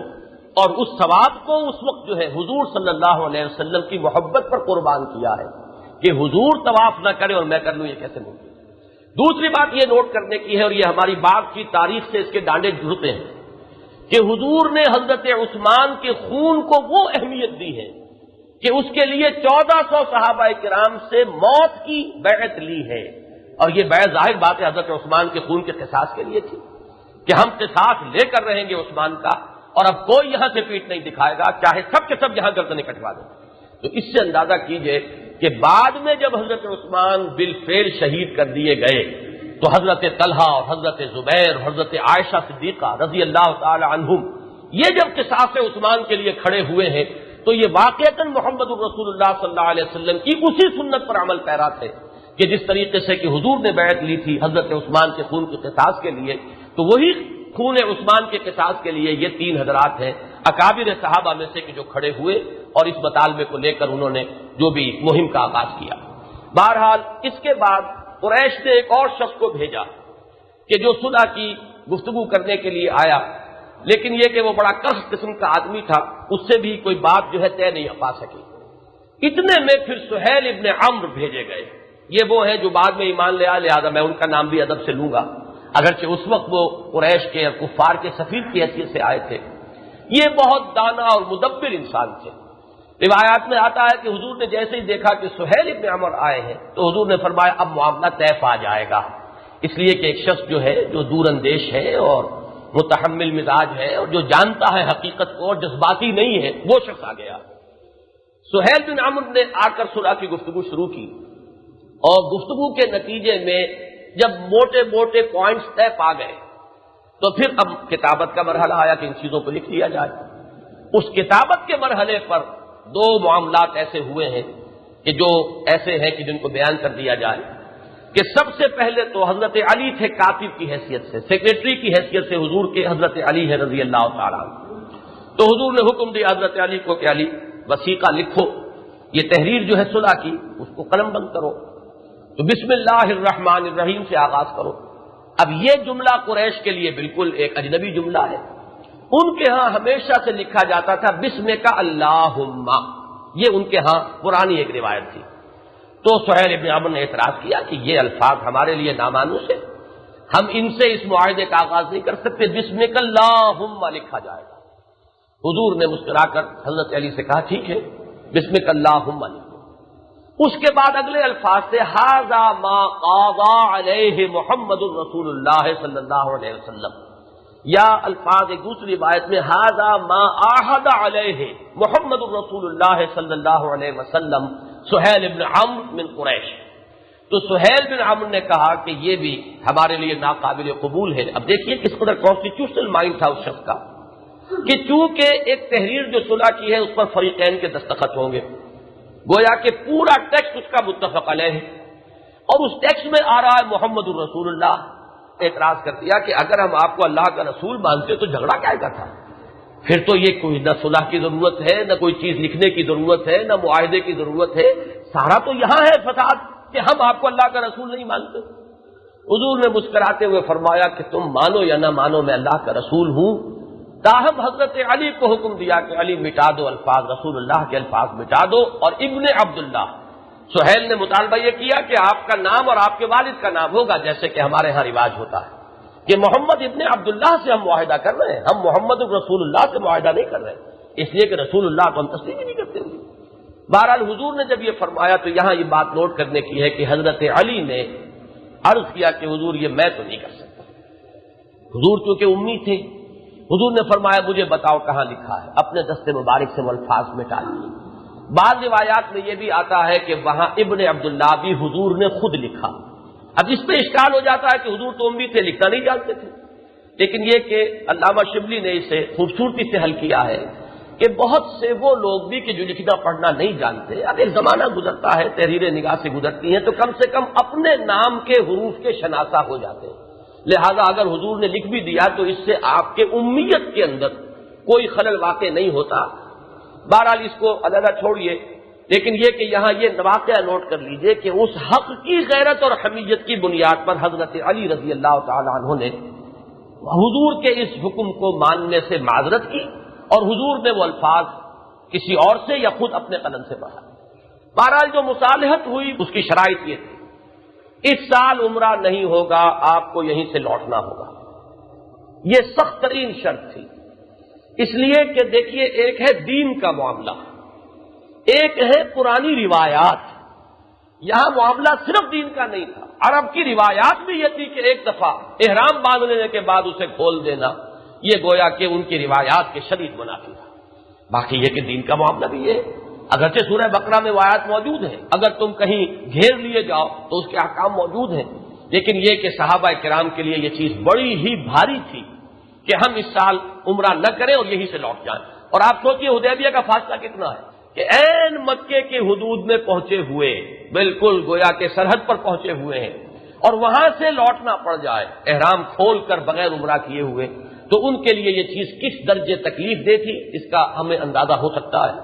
اور اس ثواب کو اس وقت جو ہے حضور صلی اللہ علیہ وسلم کی محبت پر قربان کیا ہے کہ حضور طواف نہ کرے اور میں کر لوں، یہ کیسے ممکن۔ دوسری بات یہ نوٹ کرنے کی ہے اور یہ ہماری بات کی تاریخ سے اس کے ڈانڈے جڑتے ہیں کہ حضور نے حضرت عثمان کے خون کو وہ اہمیت دی ہے کہ اس کے لیے 1400 صحابہ کرام سے موت کی بیعت لی ہے، اور یہ بیعت ظاہر بات ہے حضرت عثمان کے خون کے قصاص کے لیے تھی کہ ہم قصاص لے کر رہیں گے عثمان کا، اور اب کوئی یہاں سے پیٹ نہیں دکھائے گا، چاہے سب کے سب یہاں گردنیں کٹوا دیں۔ تو اس سے اندازہ کیجئے کہ بعد میں جب حضرت عثمان بالفعل شہید کر دیے گئے تو حضرت طلحہ اور حضرت زبیر اور حضرت عائشہ صدیقہ رضی اللہ تعالی عنہم یہ جب قصاص عثمان کے لیے کھڑے ہوئے ہیں تو یہ واقعتاً محمد الرسول اللہ صلی اللہ علیہ وسلم کی اسی سنت پر عمل پیرا تھے کہ جس طریقے سے کہ حضور نے بیعت لی تھی حضرت عثمان کے خون کے قصاص کے لیے، تو وہی خون عثمان کے قصاص کے لیے یہ تین حضرات ہیں اکابر صحابہ میں سے کہ جو کھڑے ہوئے اور اس مطالبے کو لے کر انہوں نے جو بھی مہم کا آغاز کیا۔ بہرحال اس کے بعد قریش نے ایک اور شخص کو بھیجا کہ جو صلح کی گفتگو کرنے کے لیے آیا، لیکن یہ کہ وہ بڑا کس قسم کا آدمی تھا، اس سے بھی کوئی بات جو ہے طے نہیں پا سکی۔ اتنے میں پھر سہیل ابن عمرو بھیجے گئے، یہ وہ ہیں جو بعد میں ایمان لے آ، لہٰذا میں ان کا نام بھی ادب سے لوں گا، اگرچہ اس وقت وہ قریش کے اور کفار کے سفیر کی حیثیت سے آئے تھے۔ یہ بہت دانا اور مدبر انسان تھے۔ روایات میں آتا ہے کہ حضور نے جیسے ہی دیکھا کہ سہیل ابن عمرو آئے ہیں تو حضور نے فرمایا اب معاملہ طے پا جائے گا، اس لیے کہ ایک شخص جو ہے جو دور اندیش ہے اور متحمل مزاج ہے اور جو جانتا ہے حقیقت کو اور جذباتی نہیں ہے وہ شخص آ گیا۔ سہیل بن عمرو نے آ کر صلح کی گفتگو شروع کی، اور گفتگو کے نتیجے میں جب موٹے موٹے پوائنٹس طے پا گئے تو پھر اب کتابت کا مرحلہ آیا کہ ان چیزوں کو لکھ لیا جائے۔ اس کتابت کے مرحلے پر دو معاملات ایسے ہوئے ہیں کہ جو ایسے ہیں کہ جن کو بیان کر دیا جائے۔ کہ سب سے پہلے تو حضرت علی تھے کاتب کی حیثیت سے، سیکریٹری کی حیثیت سے حضور کے حضرت علی ہے رضی اللہ تعالیٰ عنہ۔ تو حضور نے حکم دیا حضرت علی کو کہ علی وثیقہ لکھو، یہ تحریر جو ہے صلح کی اس کو قلم بند کرو، تو بسم اللہ الرحمن الرحیم سے آغاز کرو۔ اب یہ جملہ قریش کے لیے بالکل ایک اجنبی جملہ ہے، ان کے ہاں ہمیشہ سے لکھا جاتا تھا بسم کا اللہم، یہ ان کے ہاں پرانی ایک روایت تھی۔ تو سہیل ابن عمرو نے اعتراض کیا کہ یہ الفاظ ہمارے لیے نامانوس ہے، ہم ان سے اس معاہدے کا آغاز نہیں کر سکتے، بسم کا اللہم لکھا جائے گا۔ حضور نے مسکرا کر حضرت علی سے کہا ٹھیک ہے بسم کا اللہم لکھو۔ اس کے بعد اگلے الفاظ سے ھذا ما قاضى علیہ محمد رسول اللہ صلی اللہ علیہ وسلم، یا الفاظ ایک دوسری روایت میں ھذا ما عاہد علیہ محمد رسول اللہ صلی اللہ علیہ وسلم سہیل بن عمرو من قریش۔ تو سہیل بن عمرو نے کہا کہ یہ بھی ہمارے لیے ناقابل قبول ہے۔ اب دیکھیے کس قدر کانسٹیٹیوشنل مائنڈ تھا اس شخص کا کہ چونکہ ایک تحریر جو صلح کی ہے اس پر فریقین کے دستخط ہوں گے، گویا کہ پورا ٹیکسٹ اس کا متفق علیہ ہے، اور اس ٹیکسٹ میں آ رہا ہے محمد الرسول اللہ۔ اعتراض کر دیا کہ اگر ہم آپ کو اللہ کا رسول مانتے تو جھگڑا کیا کا تھا؟ پھر تو یہ کوئی نہ صلح کی ضرورت ہے، نہ کوئی چیز لکھنے کی ضرورت ہے، نہ معاہدے کی ضرورت ہے، سارا تو یہاں ہے فساد کہ ہم آپ کو اللہ کا رسول نہیں مانتے۔ حضور نے مسکراتے ہوئے فرمایا کہ تم مانو یا نہ مانو میں اللہ کا رسول ہوں۔ تاہم حضرت علی کو حکم دیا کہ علی مٹا دو الفاظ، رسول اللہ کے الفاظ مٹا دو، اور ابن عبداللہ۔ سہیل نے مطالبہ یہ کیا کہ آپ کا نام اور آپ کے والد کا نام ہوگا، جیسے کہ ہمارے ہاں رواج ہوتا ہے کہ محمد ابن عبداللہ سے ہم معاہدہ کر رہے ہیں، ہم محمد رسول اللہ سے معاہدہ نہیں کر رہے ہیں، اس لیے کہ رسول اللہ کو ہم تسلیم ہی نہیں کرتے ہوئے۔ بہرحال حضور نے جب یہ فرمایا تو یہاں یہ بات نوٹ کرنے کی ہے کہ حضرت علی نے عرض کیا کہ حضور یہ میں تو نہیں کر سکتا۔ حضور چونکہ امی تھے، حضور نے فرمایا مجھے بتاؤ کہاں لکھا ہے، اپنے دست مبارک سے وہ الفاظ مٹا لیے۔ بعض روایات میں یہ بھی آتا ہے کہ وہاں ابن عبداللہ بھی حضور نے خود لکھا۔ اب اس پہ اشکال ہو جاتا ہے کہ حضور تو امی تھے، لکھنا نہیں جانتے تھے، لیکن یہ کہ علامہ شبلی نے اسے خوبصورتی سے حل کیا ہے کہ بہت سے وہ لوگ بھی کہ جو لکھنا پڑھنا نہیں جانتے، اب ایک زمانہ گزرتا ہے، تحریریں نگاہ سے گزرتی ہیں، تو کم سے کم اپنے نام کے حروف کے شناسہ ہو جاتے ہیں، لہذا اگر حضور نے لکھ بھی دیا تو اس سے آپ کے امیت کے اندر کوئی خلل واقع نہیں ہوتا۔ بہرحال اس کو علیحدہ چھوڑیے، لیکن یہ کہ یہاں یہ واقعہ نوٹ کر لیجئے کہ اس حق کی غیرت اور حمیت کی بنیاد پر حضرت علی رضی اللہ تعالی عنہ نے حضور کے اس حکم کو ماننے سے معذرت کی، اور حضور نے وہ الفاظ کسی اور سے یا خود اپنے قلم سے پڑھا۔ بہرحال جو مصالحت ہوئی اس کی شرائط یہ تھی، اس سال عمرہ نہیں ہوگا، آپ کو یہیں سے لوٹنا ہوگا، یہ سخت ترین شرط تھی، اس لیے کہ دیکھیے ایک ہے دین کا معاملہ، ایک ہے پرانی روایات۔ یہاں معاملہ صرف دین کا نہیں تھا، عرب کی روایات بھی یہ تھی کہ ایک دفعہ احرام باندھ لینے کے بعد اسے کھول دینا، یہ گویا کہ ان کی روایات کے شدید منافی تھا۔ باقی یہ کہ دین کا معاملہ بھی ہے، اگرچہ سورہ بقرہ میں وہ آیات موجود ہیں، اگر تم کہیں گھیر لیے جاؤ تو اس کے احکام موجود ہیں، لیکن یہ کہ صحابہ کرام کے لیے یہ چیز بڑی ہی بھاری تھی کہ ہم اس سال عمرہ نہ کریں اور یہیں سے لوٹ جائیں۔ اور آپ سوچئے حدیبیہ کا فاصلہ کتنا ہے کہ عین مکے کی حدود میں پہنچے ہوئے، بالکل گویا کہ سرحد پر پہنچے ہوئے ہیں، اور وہاں سے لوٹنا پڑ جائے احرام کھول کر بغیر عمرہ کیے ہوئے، تو ان کے لیے یہ چیز کس درجے تکلیف دہ تھی اس کا ہمیں اندازہ ہو سکتا ہے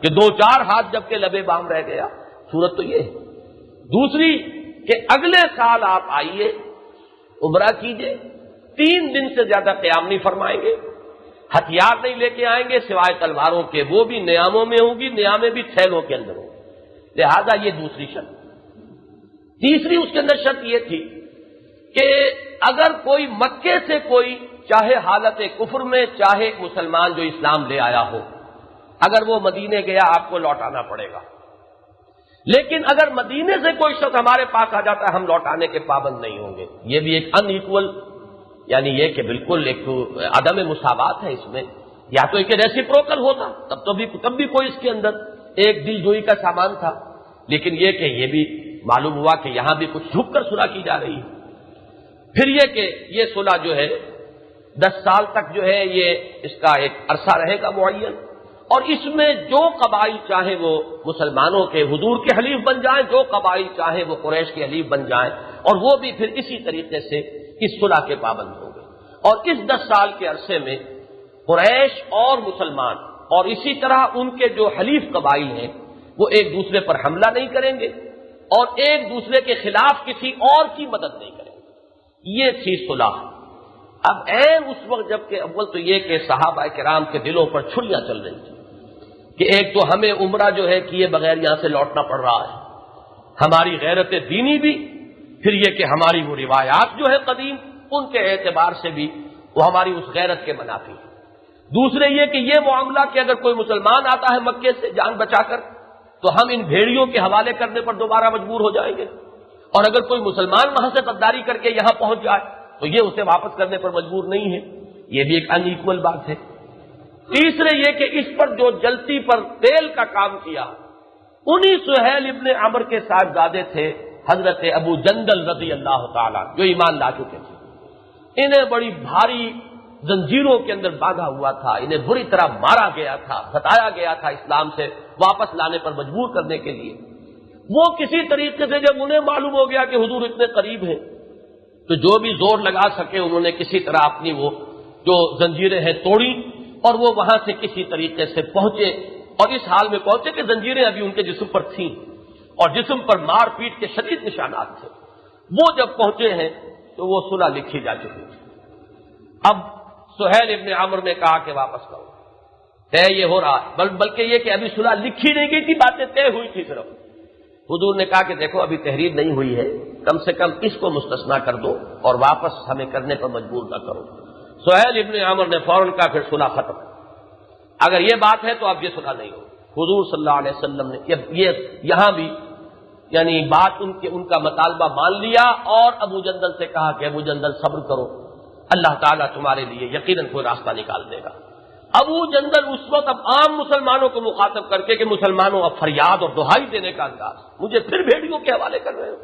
کہ 2-4 ہاتھ جب کہ لبے بام رہ گیا۔ صورت تو یہ ہے۔ دوسری کہ اگلے سال آپ آئیے، عمرہ کیجئے، 3 دن سے زیادہ قیام نہیں فرمائیں گے، ہتھیار نہیں لے کے آئیں گے سوائے تلواروں کے، وہ بھی نیاموں میں ہوں گی، نیامیں بھی تھیلوں کے اندر ہوں گی، لہذا یہ دوسری شرط۔ تیسری اس کے اندر شرط یہ تھی کہ اگر کوئی مکے سے کوئی، چاہے حالت کفر میں چاہے مسلمان جو اسلام لے آیا ہو، اگر وہ مدینے گیا آپ کو لوٹانا پڑے گا، لیکن اگر مدینے سے کوئی شخص ہمارے پاس آ جاتا ہے ہم لوٹانے کے پابند نہیں ہوں گے۔ یہ بھی ایک ان ایکول، یعنی یہ کہ بالکل ایک عدم مساوات ہے اس میں، یا تو ایک ریسیپروکل ہوتا تب بھی کوئی اس کے اندر ایک دل جوئی کا سامان تھا، لیکن یہ کہ یہ بھی معلوم ہوا کہ یہاں بھی کچھ جھک کر صلح کی جا رہی ہے۔ پھر یہ کہ یہ صلح جو ہے 10 سال تک جو ہے یہ اس کا ایک عرصہ رہے گا معین، اور اس میں جو قبائل چاہے وہ مسلمانوں کے حضور کے حلیف بن جائیں، جو قبائل چاہے وہ قریش کے حلیف بن جائیں، اور وہ بھی پھر اسی طریقے سے اس صلح کے پابند ہوں گے۔ اور اس 10 سال کے عرصے میں قریش اور مسلمان اور اسی طرح ان کے جو حلیف قبائل ہیں وہ ایک دوسرے پر حملہ نہیں کریں گے اور ایک دوسرے کے خلاف کسی اور کی مدد نہیں کریں گے۔ یہ تھی صلح۔ اب عین اس وقت جب کہ اول تو یہ کہ صحابہ کرام کے دلوں پر چھریاں چل رہی تھیں کہ ایک تو ہمیں عمرہ جو ہے کیے بغیر یہاں سے لوٹنا پڑ رہا ہے، ہماری غیرت دینی بھی، پھر یہ کہ ہماری وہ روایات جو ہے قدیم ان کے اعتبار سے بھی وہ ہماری اس غیرت کے منافی ہے۔ دوسرے یہ کہ یہ معاملہ کہ اگر کوئی مسلمان آتا ہے مکے سے جان بچا کر تو ہم ان بھیڑیوں کے حوالے کرنے پر دوبارہ مجبور ہو جائیں گے، اور اگر کوئی مسلمان وہاں سے غداری کر کے یہاں پہنچ جائے تو یہ اسے واپس کرنے پر مجبور نہیں ہے۔ یہ بھی ایک ان ایکول بات ہے۔ تیسرے یہ کہ اس پر جو جلتی پر تیل کا کام کیا انہی سہیل ابن عمر کے صاحبزادے تھے حضرت ابو جندل رضی اللہ تعالیٰ، جو ایمان لا چکے تھے۔ انہیں بڑی بھاری زنجیروں کے اندر باندھا ہوا تھا، انہیں بری طرح مارا گیا تھا، بتایا گیا تھا اسلام سے واپس لانے پر مجبور کرنے کے لیے۔ وہ کسی طریقے سے جب انہیں معلوم ہو گیا کہ حضور اتنے قریب ہیں تو جو بھی زور لگا سکے انہوں نے کسی طرح اپنی وہ جو زنجیریں ہیں توڑی، اور وہ وہاں سے کسی طریقے سے پہنچے، اور اس حال میں پہنچے کہ زنجیریں ابھی ان کے جسم پر تھیں اور جسم پر مار پیٹ کے شدید نشانات تھے۔ وہ جب پہنچے ہیں تو وہ صلح لکھی جا چکی تھی۔ اب سہیل ابن عمر نے کہا کہ واپس کرو، طے یہ ہو رہا ہے، بلکہ یہ کہ ابھی صلح لکھی نہیں گئی تھی، باتیں طے ہوئی تھی صرف۔ حضور نے کہا کہ دیکھو ابھی تحریر نہیں ہوئی ہے، کم سے کم اس کو مستثنا کر دو اور واپس ہمیں کرنے پر مجبور نہ کرو۔ سہیل ابن عمر نے فوراً کہا پھر صلح ختم، اگر یہ بات ہے تو اب یہ صلح نہیں ہو۔ حضور صلی اللہ علیہ وسلم نے یہ یہاں بھی یعنی بات ان کا مطالبہ مان لیا، اور ابو جندل سے کہا کہ ابو جندل صبر کرو، اللہ تعالیٰ تمہارے لیے یقیناً کوئی راستہ نکال دے گا۔ ابو جندل اس وقت اب عام مسلمانوں کو مخاطب کر کے کہ مسلمانوں اب فریاد اور دہائی دینے کا انداز، مجھے پھر بھیڑیوں کے حوالے کر رہے ہو،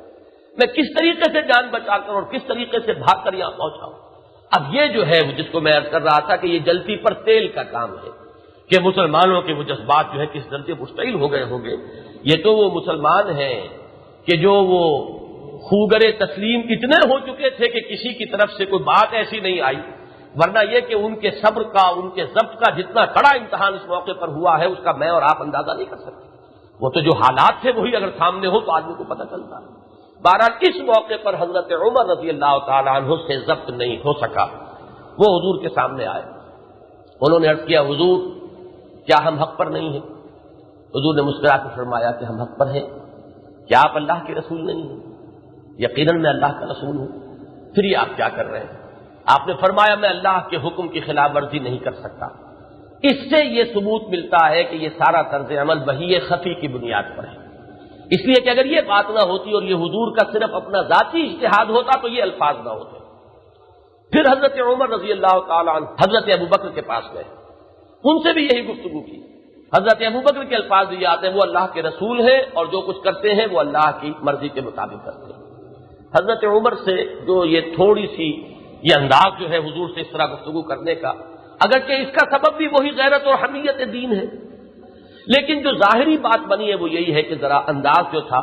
میں کس طریقے سے جان بچا کر اور کس طریقے سے بھاگ کر یہاں پہنچا ہوں۔ اب یہ جو ہے جس کو میں عرض کر رہا تھا کہ یہ جلتی پر تیل کا کام ہے کہ مسلمانوں کے وہ جذبات جو ہے کس درجے مشتعل ہو گئے ہوں گے۔ یہ تو وہ مسلمان ہیں کہ جو وہ خوگرے تسلیم اتنے ہو چکے تھے کہ کسی کی طرف سے کوئی بات ایسی نہیں آئی، ورنہ یہ کہ ان کے صبر کا، ان کے ضبط کا جتنا کڑا امتحان اس موقع پر ہوا ہے اس کا میں اور آپ اندازہ نہیں کر سکتے۔ وہ تو جو حالات تھے وہی اگر سامنے ہو تو آدمی کو پتہ چلتا ہے۔ بہرحال اس موقع پر حضرت عمر رضی اللہ تعالیٰ عنہ سے ضبط نہیں ہو سکا، وہ حضور کے سامنے آئے، انہوں نے عرض کیا حضور کیا ہم حق پر نہیں ہیں؟ حضور نے مسکرا کر فرمایا کہ ہم حق پر ہیں، کیا آپ اللہ کے رسول نہیں ہیں؟ یقیناً میں اللہ کا رسول ہوں۔ پھر یہ آپ کیا کر رہے ہیں؟ آپ نے فرمایا میں اللہ کے حکم کی خلاف ورزی نہیں کر سکتا۔ اس سے یہ ثبوت ملتا ہے کہ یہ سارا طرز عمل وحی خفی کی بنیاد پر ہے، اس لیے کہ اگر یہ بات نہ ہوتی اور یہ حضور کا صرف اپنا ذاتی اجتہاد ہوتا تو یہ الفاظ نہ ہوتے۔ پھر حضرت عمر رضی اللہ تعالیٰ عنہ حضرت ابوبکر کے پاس گئے، ان سے بھی یہی گفتگو کی۔ حضرت ابوبکر کے الفاظ بھی آتے ہیں وہ اللہ کے رسول ہیں اور جو کچھ کرتے ہیں وہ اللہ کی مرضی کے مطابق کرتے ہیں۔ حضرت عمر سے جو یہ تھوڑی سی یہ انداز جو ہے حضور سے اس طرح گفتگو کرنے کا، اگرچہ اس کا سبب بھی وہی غیرت اور حمیت دین ہے، لیکن جو ظاہری بات بنی ہے وہ یہی ہے کہ ذرا انداز جو تھا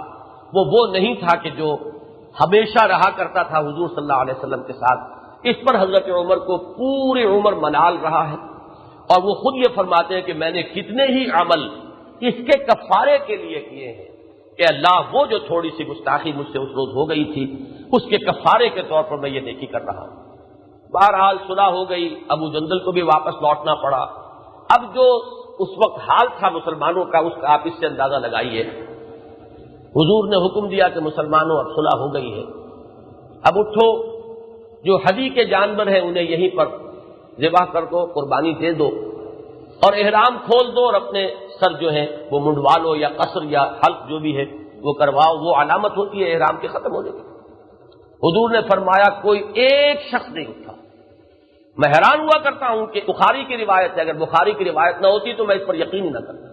وہ نہیں تھا کہ جو ہمیشہ رہا کرتا تھا حضور صلی اللہ علیہ وسلم کے ساتھ۔ اس پر حضرت عمر کو پوری عمر ملال رہا ہے، اور وہ خود یہ فرماتے ہیں کہ میں نے کتنے ہی عمل اس کے کفارے کے لیے کیے ہیں کہ اللہ وہ جو تھوڑی سی گستاخی مجھ سے اس روز ہو گئی تھی اس کے کفارے کے طور پر میں یہ نیکی کر رہا ہوں۔ بہرحال صلح ہو گئی، ابو جندل کو بھی واپس لوٹنا پڑا۔ اب جو اس وقت حال تھا مسلمانوں کا اس کا آپ اس سے اندازہ لگائیے۔ حضور نے حکم دیا کہ مسلمانوں اب صلح ہو گئی ہے، اب اٹھو، جو ہدی کے جانور ہیں انہیں یہیں پر ذبح کر دو، قربانی دے دو، اور احرام کھول دو اور اپنے سر جو ہے وہ منڈوا لو یا قصر یا حلق جو بھی ہے وہ کرواؤ، وہ علامت ہوتی ہے احرام کے ختم ہونے کی۔ حضور نے فرمایا کوئی ایک شخص نہیں اٹھا۔ میں حیران ہوا کرتا ہوں کہ بخاری کی روایت ہے، اگر بخاری کی روایت نہ ہوتی تو میں اس پر یقین ہی نہ کرتا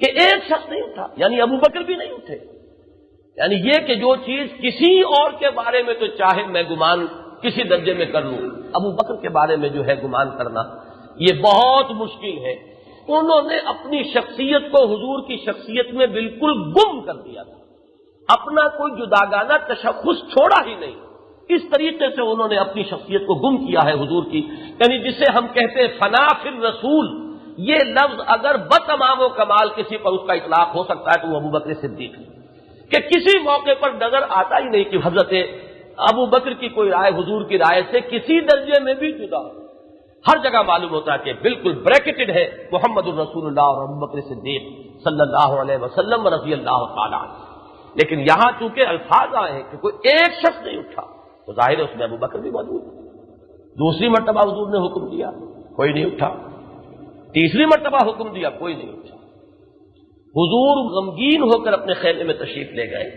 کہ ایک شخص نہیں اٹھا، یعنی ابو بکر بھی نہیں اٹھے۔ یعنی یہ کہ جو چیز کسی اور کے بارے میں تو چاہے میں گمان کسی درجے میں کر لوں، ابو بکر کے بارے میں جو ہے گمان کرنا یہ بہت مشکل ہے۔ انہوں نے اپنی شخصیت کو حضور کی شخصیت میں بالکل گم کر دیا تھا، اپنا کوئی جداگانہ تشخص چھوڑا ہی نہیں. اس طریقے سے انہوں نے اپنی شخصیت کو گم کیا ہے حضور کی. یعنی جسے ہم کہتے ہیں فنا فی الرسول، یہ لفظ اگر بتمام و کمال کسی پر اس کا اطلاق ہو سکتا ہے تو وہ ابوبکر صدیق ہے، کہ کسی موقع پر نظر آتا ہی نہیں کہ حضرت ابوبکر کی کوئی رائے حضور کی رائے سے کسی درجے میں بھی جدا ہو. ہر جگہ معلوم ہوتا ہے کہ بالکل بریکٹڈ ہے محمد الرسول اللہ اور ابوبکر صدیق صلی اللہ علیہ وسلم رضی اللہ تعالیٰ عنہ. لیکن یہاں چونکہ الفاظ آئے ہیں کہ کوئی ایک شخص نہیں اٹھا تو ظاہر ہے اس میں ابوبکر بھی موجود ہے. دوسری مرتبہ حضور نے حکم دیا، کوئی نہیں اٹھا. تیسری مرتبہ حکم دیا، کوئی نہیں اٹھا. حضور غمگین ہو کر اپنے خیمے میں تشریف لے گئے.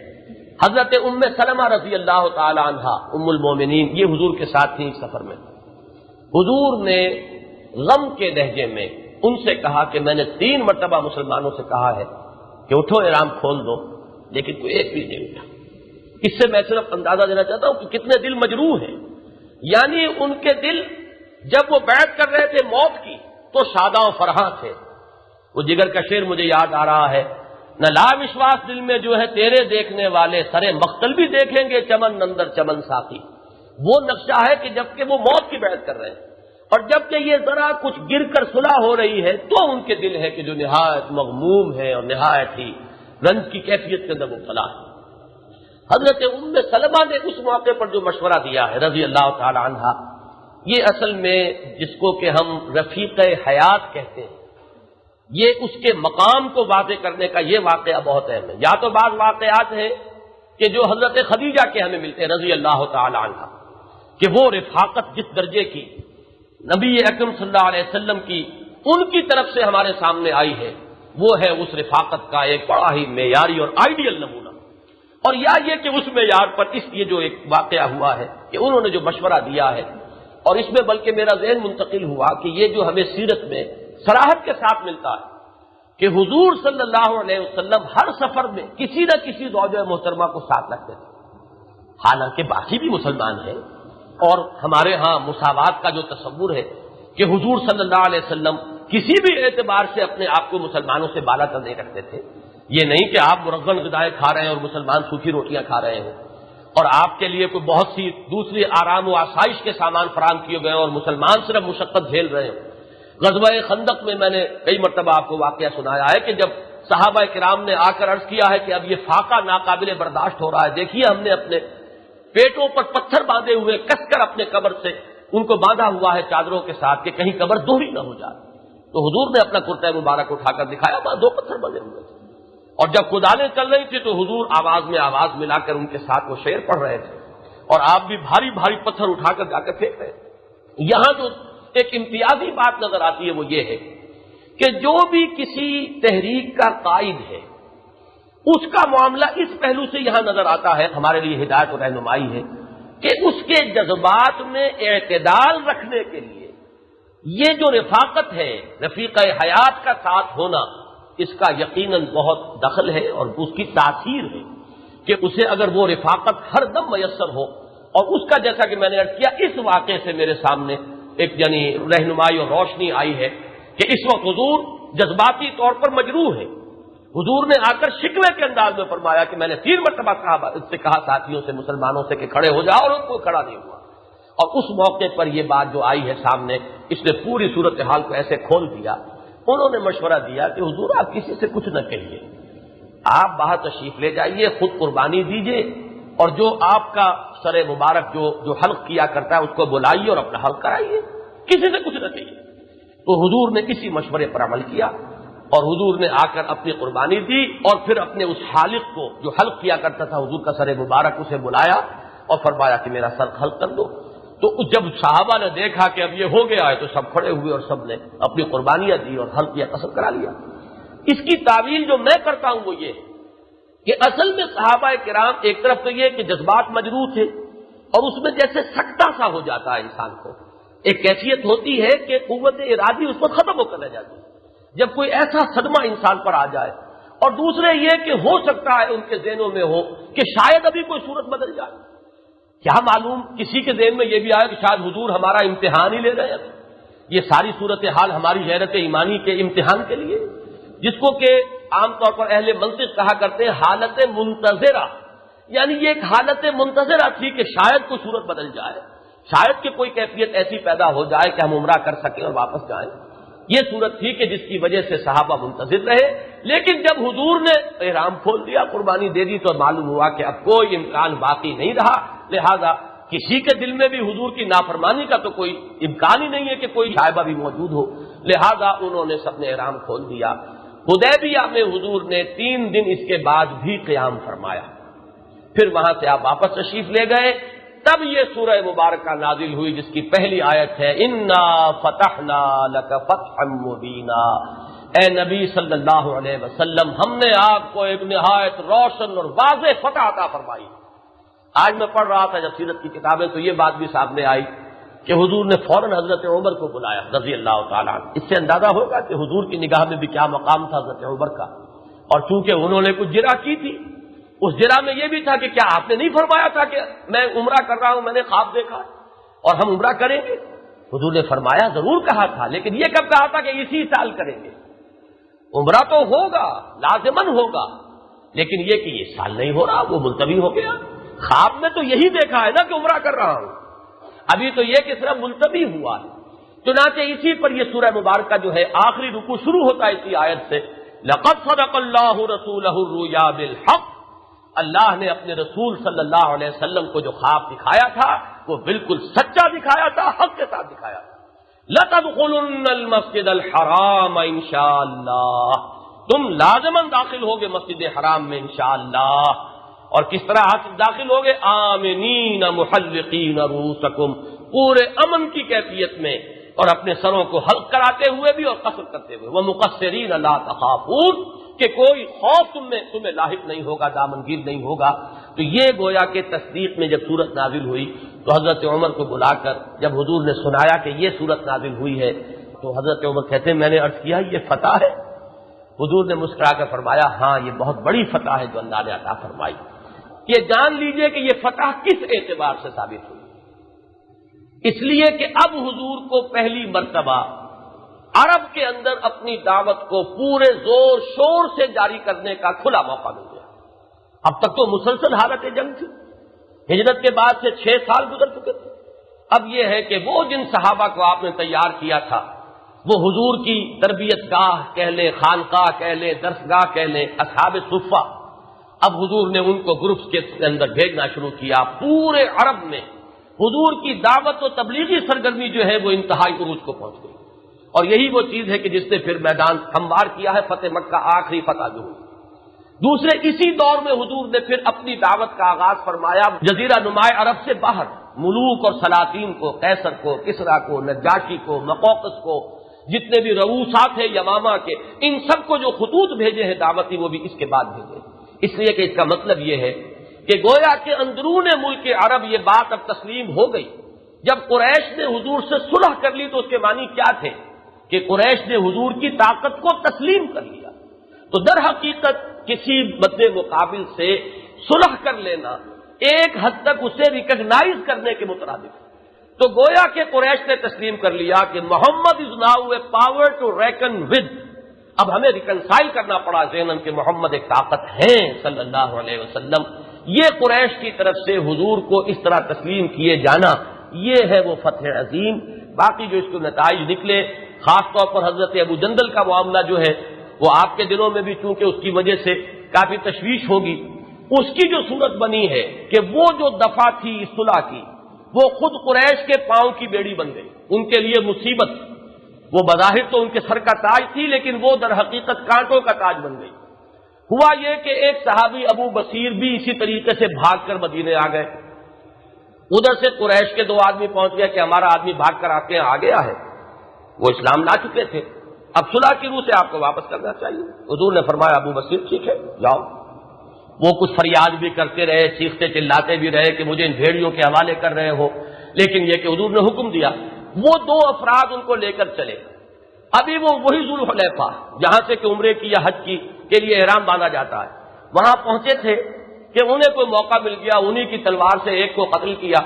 حضرت ام سلمہ رضی اللہ تعالی عنہا ام المومنین یہ حضور کے ساتھ تھیں اس سفر میں. حضور نے غم کے لہجے میں ان سے کہا کہ میں نے 3 مرتبہ مسلمانوں سے کہا ہے کہ اٹھو احرام کھول دو، لیکن کوئی ایک بھی نہیں اٹھا. اس سے میں صرف اندازہ دینا چاہتا ہوں کہ کتنے دل مجروح ہیں. یعنی ان کے دل جب وہ بیعت کر رہے تھے موت کی تو شاداں و فرحاں تھے. وہ جگر کا شعر مجھے یاد آ رہا ہے، نہ لا وشواس دل میں جو ہے تیرے دیکھنے والے سرے مقتل بھی دیکھیں گے چمن اندر چمن ساقی. وہ نقشہ ہے کہ جبکہ وہ موت کی بیعت کر رہے ہیں اور جبکہ یہ ذرا کچھ گر کر صلح ہو رہی ہے تو ان کے دل ہے کہ جو نہایت مغموم ہے اور نہایت ہی رنج کی کیفیت کے اندر مبتلا ہے. حضرت ام سلمہ نے اس موقع پر جو مشورہ دیا ہے رضی اللہ تعالی عنہا، یہ اصل میں جس کو کہ ہم رفیق حیات کہتے ہیں، یہ اس کے مقام کو واضح کرنے کا یہ واقعہ بہت اہم ہے. یا تو بعض واقعات ہیں کہ جو حضرت خدیجہ کے ہمیں ملتے ہیں رضی اللہ تعالی عنہا، کہ وہ رفاقت جس درجے کی نبی اکرم صلی اللہ علیہ وسلم کی ان کی طرف سے ہمارے سامنے آئی ہے، وہ ہے اس رفاقت کا ایک بڑا ہی معیاری اور آئیڈیل نمونہ. اور یا یہ کہ اس معیار پر اس یہ جو ایک واقعہ ہوا ہے کہ انہوں نے جو مشورہ دیا ہے، اور اس میں بلکہ میرا ذہن منتقل ہوا کہ یہ جو ہمیں سیرت میں صراحت کے ساتھ ملتا ہے کہ حضور صلی اللہ علیہ وسلم ہر سفر میں کسی نہ کسی زوجہ محترمہ کو ساتھ رکھتے تھے. حالانکہ باقی بھی مسلمان ہیں اور ہمارے ہاں مساوات کا جو تصور ہے کہ حضور صلی اللہ علیہ وسلم کسی بھی اعتبار سے اپنے آپ کو مسلمانوں سے بالا تر نہیں رکھتے تھے. یہ نہیں کہ آپ مرغن غذائیں کھا رہے ہیں اور مسلمان سوکھی روٹیاں کھا رہے ہیں اور آپ کے لیے کوئی بہت سی دوسری آرام و آسائش کے سامان فراہم کیے گئے اور مسلمان صرف مشقت جھیل رہے ہیں. غزوہ خندق میں نے کئی مرتبہ آپ کو واقعہ سنایا ہے کہ جب صحابہ کرام نے آ کر عرض کیا ہے کہ اب یہ فاقہ ناقابل برداشت ہو رہا ہے، دیکھیے ہم نے اپنے پیٹوں پر پتھر باندھے ہوئے کس کر اپنے قبر سے ان کو باندھا ہوا ہے چادروں کے ساتھ کہ کہیں قبر دوہری نہ ہو جائے. تو حضور نے اپنا کرتا مبارک اٹھا کر دکھایا، وہاں 2 پتھر بندھے ہوئے تھے اور جب کدالیں چل رہی تھی تو حضور آواز میں آواز ملا کر ان کے ساتھ وہ شعر پڑھ رہے تھے اور آپ بھی بھاری بھاری پتھر اٹھا کر جا کر پھینک رہے تھے. یہاں جو ایک امتیازی بات نظر آتی ہے وہ یہ ہے کہ جو بھی کسی تحریک کا قائد ہے اس کا معاملہ اس پہلو سے یہاں نظر آتا ہے، ہمارے لیے ہدایت و رہنمائی ہے کہ اس کے جذبات میں اعتدال رکھنے کے لیے یہ جو رفاقت ہے، رفیق حیات کا ساتھ ہونا، اس کا یقیناً بہت دخل ہے اور اس کی تاثیر ہے کہ اسے اگر وہ رفاقت ہر دم میسر ہو. اور اس کا جیسا کہ میں نے عرض کیا اس واقعے سے میرے سامنے ایک یعنی رہنمائی اور روشنی آئی ہے کہ اس وقت حضور جذباتی طور پر مجروح ہے. حضور نے آ کر شکوے کے انداز میں فرمایا کہ میں نے 3 مرتبہ کہا ساتھیوں سے مسلمانوں سے کہ کھڑے ہو جاؤ اور کوئی کھڑا نہیں ہوا. اور اس موقع پر یہ بات جو آئی ہے سامنے اس نے پوری صورتحال کو ایسے کھول دیا. انہوں نے مشورہ دیا کہ حضور آپ کسی سے کچھ نہ کہیے، آپ باہر تشریف لے جائیے، خود قربانی دیجیے اور جو آپ کا سر مبارک جو حلق کیا کرتا ہے اس کو بلائیے اور اپنا حلق کرائیے، کسی سے کچھ نہ کہیے. تو حضور نے اسی مشورے پر عمل کیا اور حضور نے آ کر اپنی قربانی دی اور پھر اپنے اس حالق کو جو حلق کیا کرتا تھا حضور کا سر مبارک اسے بلایا اور فرمایا کہ میرا سر حلق کر دو. تو جب صحابہ نے دیکھا کہ اب یہ ہو گیا ہے تو سب کھڑے ہوئے اور سب نے اپنی قربانیاں دی اور حلق کیا قسم کرا لیا. اس کی تعویل جو میں کرتا ہوں وہ یہ ہے کہ اصل میں صحابہ کرام ایک طرف تو یہ کہ جذبات مجروح تھے اور اس میں جیسے سکتہ سا ہو جاتا ہے انسان کو، ایک کیفیت ہوتی ہے کہ قوت ارادی اس پر ختم ہو کر رہ جاتی ہے جب کوئی ایسا صدمہ انسان پر آ جائے. اور دوسرے یہ کہ ہو سکتا ہے ان کے ذہنوں میں ہو کہ شاید ابھی کوئی صورت بدل جائے. کیا معلوم کسی کے ذہن میں یہ بھی آیا کہ شاید حضور ہمارا امتحان ہی لے رہے ہیں. یہ ساری صورتحال ہماری غیرت ایمانی کے امتحان کے لیے، جس کو کہ عام طور پر اہل منطق کہا کرتے ہیں حالت منتظرہ، یعنی یہ ایک حالت منتظرہ تھی کہ شاید کوئی صورت بدل جائے، شاید کہ کوئی کیفیت ایسی پیدا ہو جائے کہ ہم عمرہ کر سکیں اور واپس جائیں۔ یہ صورت تھی کہ جس کی وجہ سے صحابہ منتظر رہے، لیکن جب حضور نے احرام کھول دیا، قربانی دے دی، تو معلوم ہوا کہ اب کوئی امکان باقی نہیں رہا، لہذا کسی کے دل میں بھی حضور کی نافرمانی کا تو کوئی امکان ہی نہیں ہے کہ کوئی شائبہ بھی موجود ہو، لہذا انہوں نے سب نے احرام کھول دیا۔ حدیبیہ میں حضور نے 3 دن اس کے بعد بھی قیام فرمایا، پھر وہاں سے آپ واپس تشریف لے گئے، تب یہ سورہ مبارکہ نازل ہوئی جس کی پہلی آیت ہے انا فتحنا لک فتحا مبینا، اے نبی صلی اللہ علیہ وسلم ہم نے آپ کو ایک نہایت روشن اور واضح فتح عطا فرمائی۔ آج میں پڑھ رہا تھا جب سیرت کی کتابیں تو یہ بات بھی سامنے آئی کہ حضور نے فوراً حضرت عمر کو بلایا رضی اللہ تعالیٰ عنہ۔ اس سے اندازہ ہوگا کہ حضور کی نگاہ میں بھی کیا مقام تھا حضرت عمر کا، اور چونکہ انہوں نے کچھ جرح کی تھی، اس جرح میں یہ بھی تھا کہ کیا آپ نے نہیں فرمایا تھا کہ میں عمرہ کر رہا ہوں، میں نے خواب دیکھا اور ہم عمرہ کریں گے؟ حضور نے فرمایا ضرور کہا تھا، لیکن یہ کب کہا تھا کہ اسی سال کریں گے؟ عمرہ تو ہوگا، لازماً ہوگا، لیکن یہ کہ یہ سال نہیں ہو رہا، وہ ملتوی ہو گیا۔ خواب میں تو یہی دیکھا ہے نا کہ عمرہ کر رہا ہوں، ابھی تو یہ کہ صرف ملتوی ہوا ہے۔ چنانچہ اسی پر یہ سورہ مبارکہ جو ہے آخری رکوع شروع ہوتا ہے اسی آیت سے، لقد صدق اللہ رسولہ الرؤیا بالحق، اللہ نے اپنے رسول صلی اللہ علیہ وسلم کو جو خواب دکھایا تھا وہ بالکل سچا دکھایا تھا، حق کے ساتھ دکھایا تھا۔ لَتَدْخُلُنَّ الْمَسْجِدَ الْحَرَامَ انشاءاللہ، تم لازماً داخل ہوگے مسجد حرام میں انشاءاللہ، اور کس طرح داخل ہوگے؟ آمنین محلقین رؤوسکم، پورے امن کی کیفیت میں، اور اپنے سروں کو حلق کراتے ہوئے بھی اور قصر کرتے ہوئے، وَمُقَصِّرِينَ لَا تَخَافُونَ، کہ کوئی خوف تمہیں لاحق نہیں ہوگا، دامنگیر نہیں ہوگا۔ تو یہ گویا کہ تصدیق میں جب صورت نازل ہوئی تو حضرت عمر کو بلا کر جب حضور نے سنایا کہ یہ صورت نازل ہوئی ہے تو حضرت عمر کہتے ہیں میں نے عرض کیا یہ فتح ہے؟ حضور نے مسکرا کر فرمایا ہاں یہ بہت بڑی فتح ہے جو اللہ نے عطا فرمائی۔ یہ جان لیجئے کہ یہ فتح کس اعتبار سے ثابت ہوئی، اس لیے کہ اب حضور کو پہلی مرتبہ عرب کے اندر اپنی دعوت کو پورے زور شور سے جاری کرنے کا کھلا موقع مل گیا۔ اب تک تو مسلسل حالت جنگ تھی، ہجرت کے بعد سے 6 سال گزر چکے تھے۔ اب یہ ہے کہ وہ جن صحابہ کو آپ نے تیار کیا تھا، وہ حضور کی تربیت گاہ کہہ لیں، خانقاہ کہہ لیں، درسگاہ کہہ لیں، اصحاب صفہ، اب حضور نے ان کو گروپس کے اندر بھیجنا شروع کیا۔ پورے عرب میں حضور کی دعوت و تبلیغی سرگرمی جو ہے وہ انتہائی عروج کو پہنچ گئی، اور یہی وہ چیز ہے کہ جس نے پھر میدان ہموار کیا ہے، فتح مکہ آخری فتح جو ہوئی۔ دوسرے اسی دور میں حضور نے پھر اپنی دعوت کا آغاز فرمایا جزیرہ نماء عرب سے باہر، ملوک اور سلاطین کو، قیصر کو، کسریٰ کو، نجاشی کو، مقوقس کو، جتنے بھی رؤوسات ہیں یمامہ کے، ان سب کو جو خطوط بھیجے ہیں دعوتی وہ بھی اس کے بعد بھیجے، اس لیے کہ اس کا مطلب یہ ہے کہ گویا کہ اندرون ملک عرب یہ بات اب تسلیم ہو گئی۔ جب قریش نے حضور سے صلح کر لی تو اس کے معنی کیا تھے کہ قریش نے حضور کی طاقت کو تسلیم کر لیا، تو در حقیقت کسی مد مقابل سے صلح کر لینا ایک حد تک اسے ریکگنائز کرنے کے مترادف ہے۔ تو گویا کہ قریش نے تسلیم کر لیا کہ Muhammad is now a power to reckon with, اب ہمیں ریکنسائل کرنا پڑا ذہناً کہ محمد ایک طاقت ہیں صلی اللہ علیہ وسلم۔ یہ قریش کی طرف سے حضور کو اس طرح تسلیم کیے جانا یہ ہے وہ فتح عظیم۔ باقی جو اس کے نتائج نکلے، خاص طور پر حضرت ابو جندل کا معاملہ جو ہے وہ آپ کے دلوں میں بھی چونکہ اس کی وجہ سے کافی تشویش ہوگی، اس کی جو صورت بنی ہے کہ وہ جو دفعہ تھی صلح کی وہ خود قریش کے پاؤں کی بیڑی بن گئی، ان کے لیے مصیبت، وہ بظاہر تو ان کے سر کا تاج تھی لیکن وہ در حقیقت کانٹوں کا تاج بن گئی۔ ہوا یہ کہ ایک صحابی ابو بصیر بھی اسی طریقے سے بھاگ کر مدینے آ گئے، ادھر سے قریش کے 2 آدمی پہنچ گئے کہ ہمارا آدمی بھاگ کر آپ کے یہاں آ گیا ہے، وہ اسلام لا چکے تھے، اب صلح کی روح سے آپ کو واپس کرنا چاہیے۔ حضور نے فرمایا ابو بصیر ٹھیک ہے جاؤ۔ وہ کچھ فریاد بھی کرتے رہے، چیختے چلاتے بھی رہے کہ مجھے ان بھیڑیوں کے حوالے کر رہے ہو، لیکن یہ کہ حضور نے حکم دیا، وہ 2 افراد ان کو لے کر چلے۔ ابھی وہ وہی ذوالحلیفہ جہاں سے کہ عمرے کی یا حج کی کے لیے احرام باندھا جاتا ہے، وہاں پہنچے تھے کہ انہیں کوئی موقع مل گیا، انہی کی تلوار سے ایک کو قتل کیا،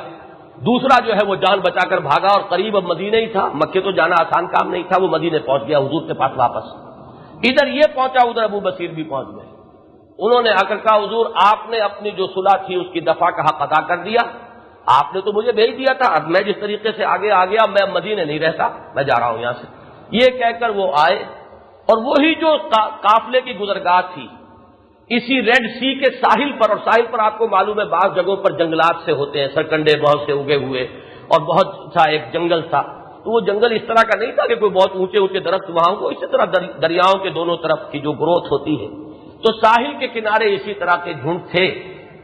دوسرا جو ہے وہ جان بچا کر بھاگا اور قریب اب مدینہ ہی تھا، مکے تو جانا آسان کام نہیں تھا، وہ مدینے پہنچ گیا حضور کے پاس واپس. ادھر یہ پہنچا ادھر ابو بصیر بھی پہنچ گئے. انہوں نے آ کر کہا حضور آپ نے اپنی جو صلح تھی اس کی دفع کا حق ادا کر دیا، آپ نے تو مجھے بھیج دیا تھا، اب میں جس طریقے سے آگے آ گیا میں مدینے نہیں رہتا، میں جا رہا ہوں یہاں سے. یہ کہہ کر وہ آئے اور وہی جو قافلے کی گزرگاہ تھی اسی ریڈ سی کے ساحل پر، اور ساحل پر آپ کو معلوم ہے بعض جگہوں پر جنگلات سے ہوتے ہیں، سرکنڈے بہت سے اگے ہوئے اور بہت سا ایک جنگل تھا. تو وہ جنگل اس طرح کا نہیں تھا کہ کوئی بہت اونچے اونچے درخت وہاں ہو، اسی طرح دریاؤں کے دونوں طرف کی جو گروتھ ہوتی ہے تو ساحل کے کنارے اسی طرح کے جھنڈ تھے،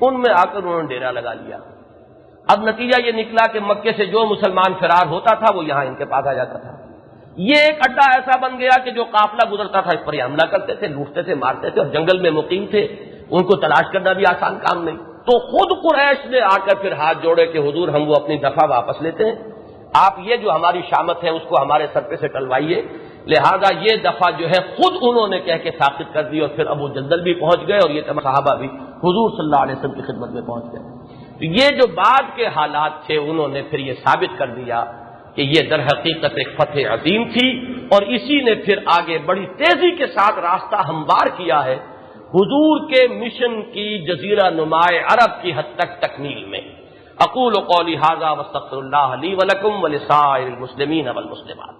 ان میں آ کر انہوں نے ڈیرا لگا لیا. اب نتیجہ یہ نکلا کہ مکے سے جو مسلمان فرار ہوتا تھا وہ یہاں ان کے پاس آ جاتا تھا. یہ ایک اڈا ایسا بن گیا کہ جو قافلہ گزرتا تھا اس پر یہ حملہ کرتے تھے، لوٹتے تھے، مارتے تھے، اور جنگل میں مقیم تھے، ان کو تلاش کرنا بھی آسان کام نہیں. تو خود قریش نے آ کر پھر ہاتھ جوڑے کہ حضور ہم وہ اپنی دفع واپس لیتے ہیں، آپ یہ جو ہماری شامت ہے اس کو ہمارے سر پہ سے ٹلوائیے. لہذا یہ دفعہ جو ہے خود انہوں نے کہہ کے ساخت کر دی، اور پھر ابو جندل بھی پہنچ گئے اور یہ تمام صحابہ بھی حضور صلی اللہ علیہ وسلم کی خدمت میں پہنچ گئے. تو یہ جو بعد کے حالات تھے انہوں نے پھر یہ ثابت کر دیا کہ یہ در حقیقت ایک فتح عظیم تھی، اور اسی نے پھر آگے بڑی تیزی کے ساتھ راستہ ہموار کیا ہے حضور کے مشن کی جزیرہ نمائے عرب کی حد تک تکمیل میں. اقول قولی ھذا واستغفر اللہ لی ولکم ولسائر المسلمین والمسلمات.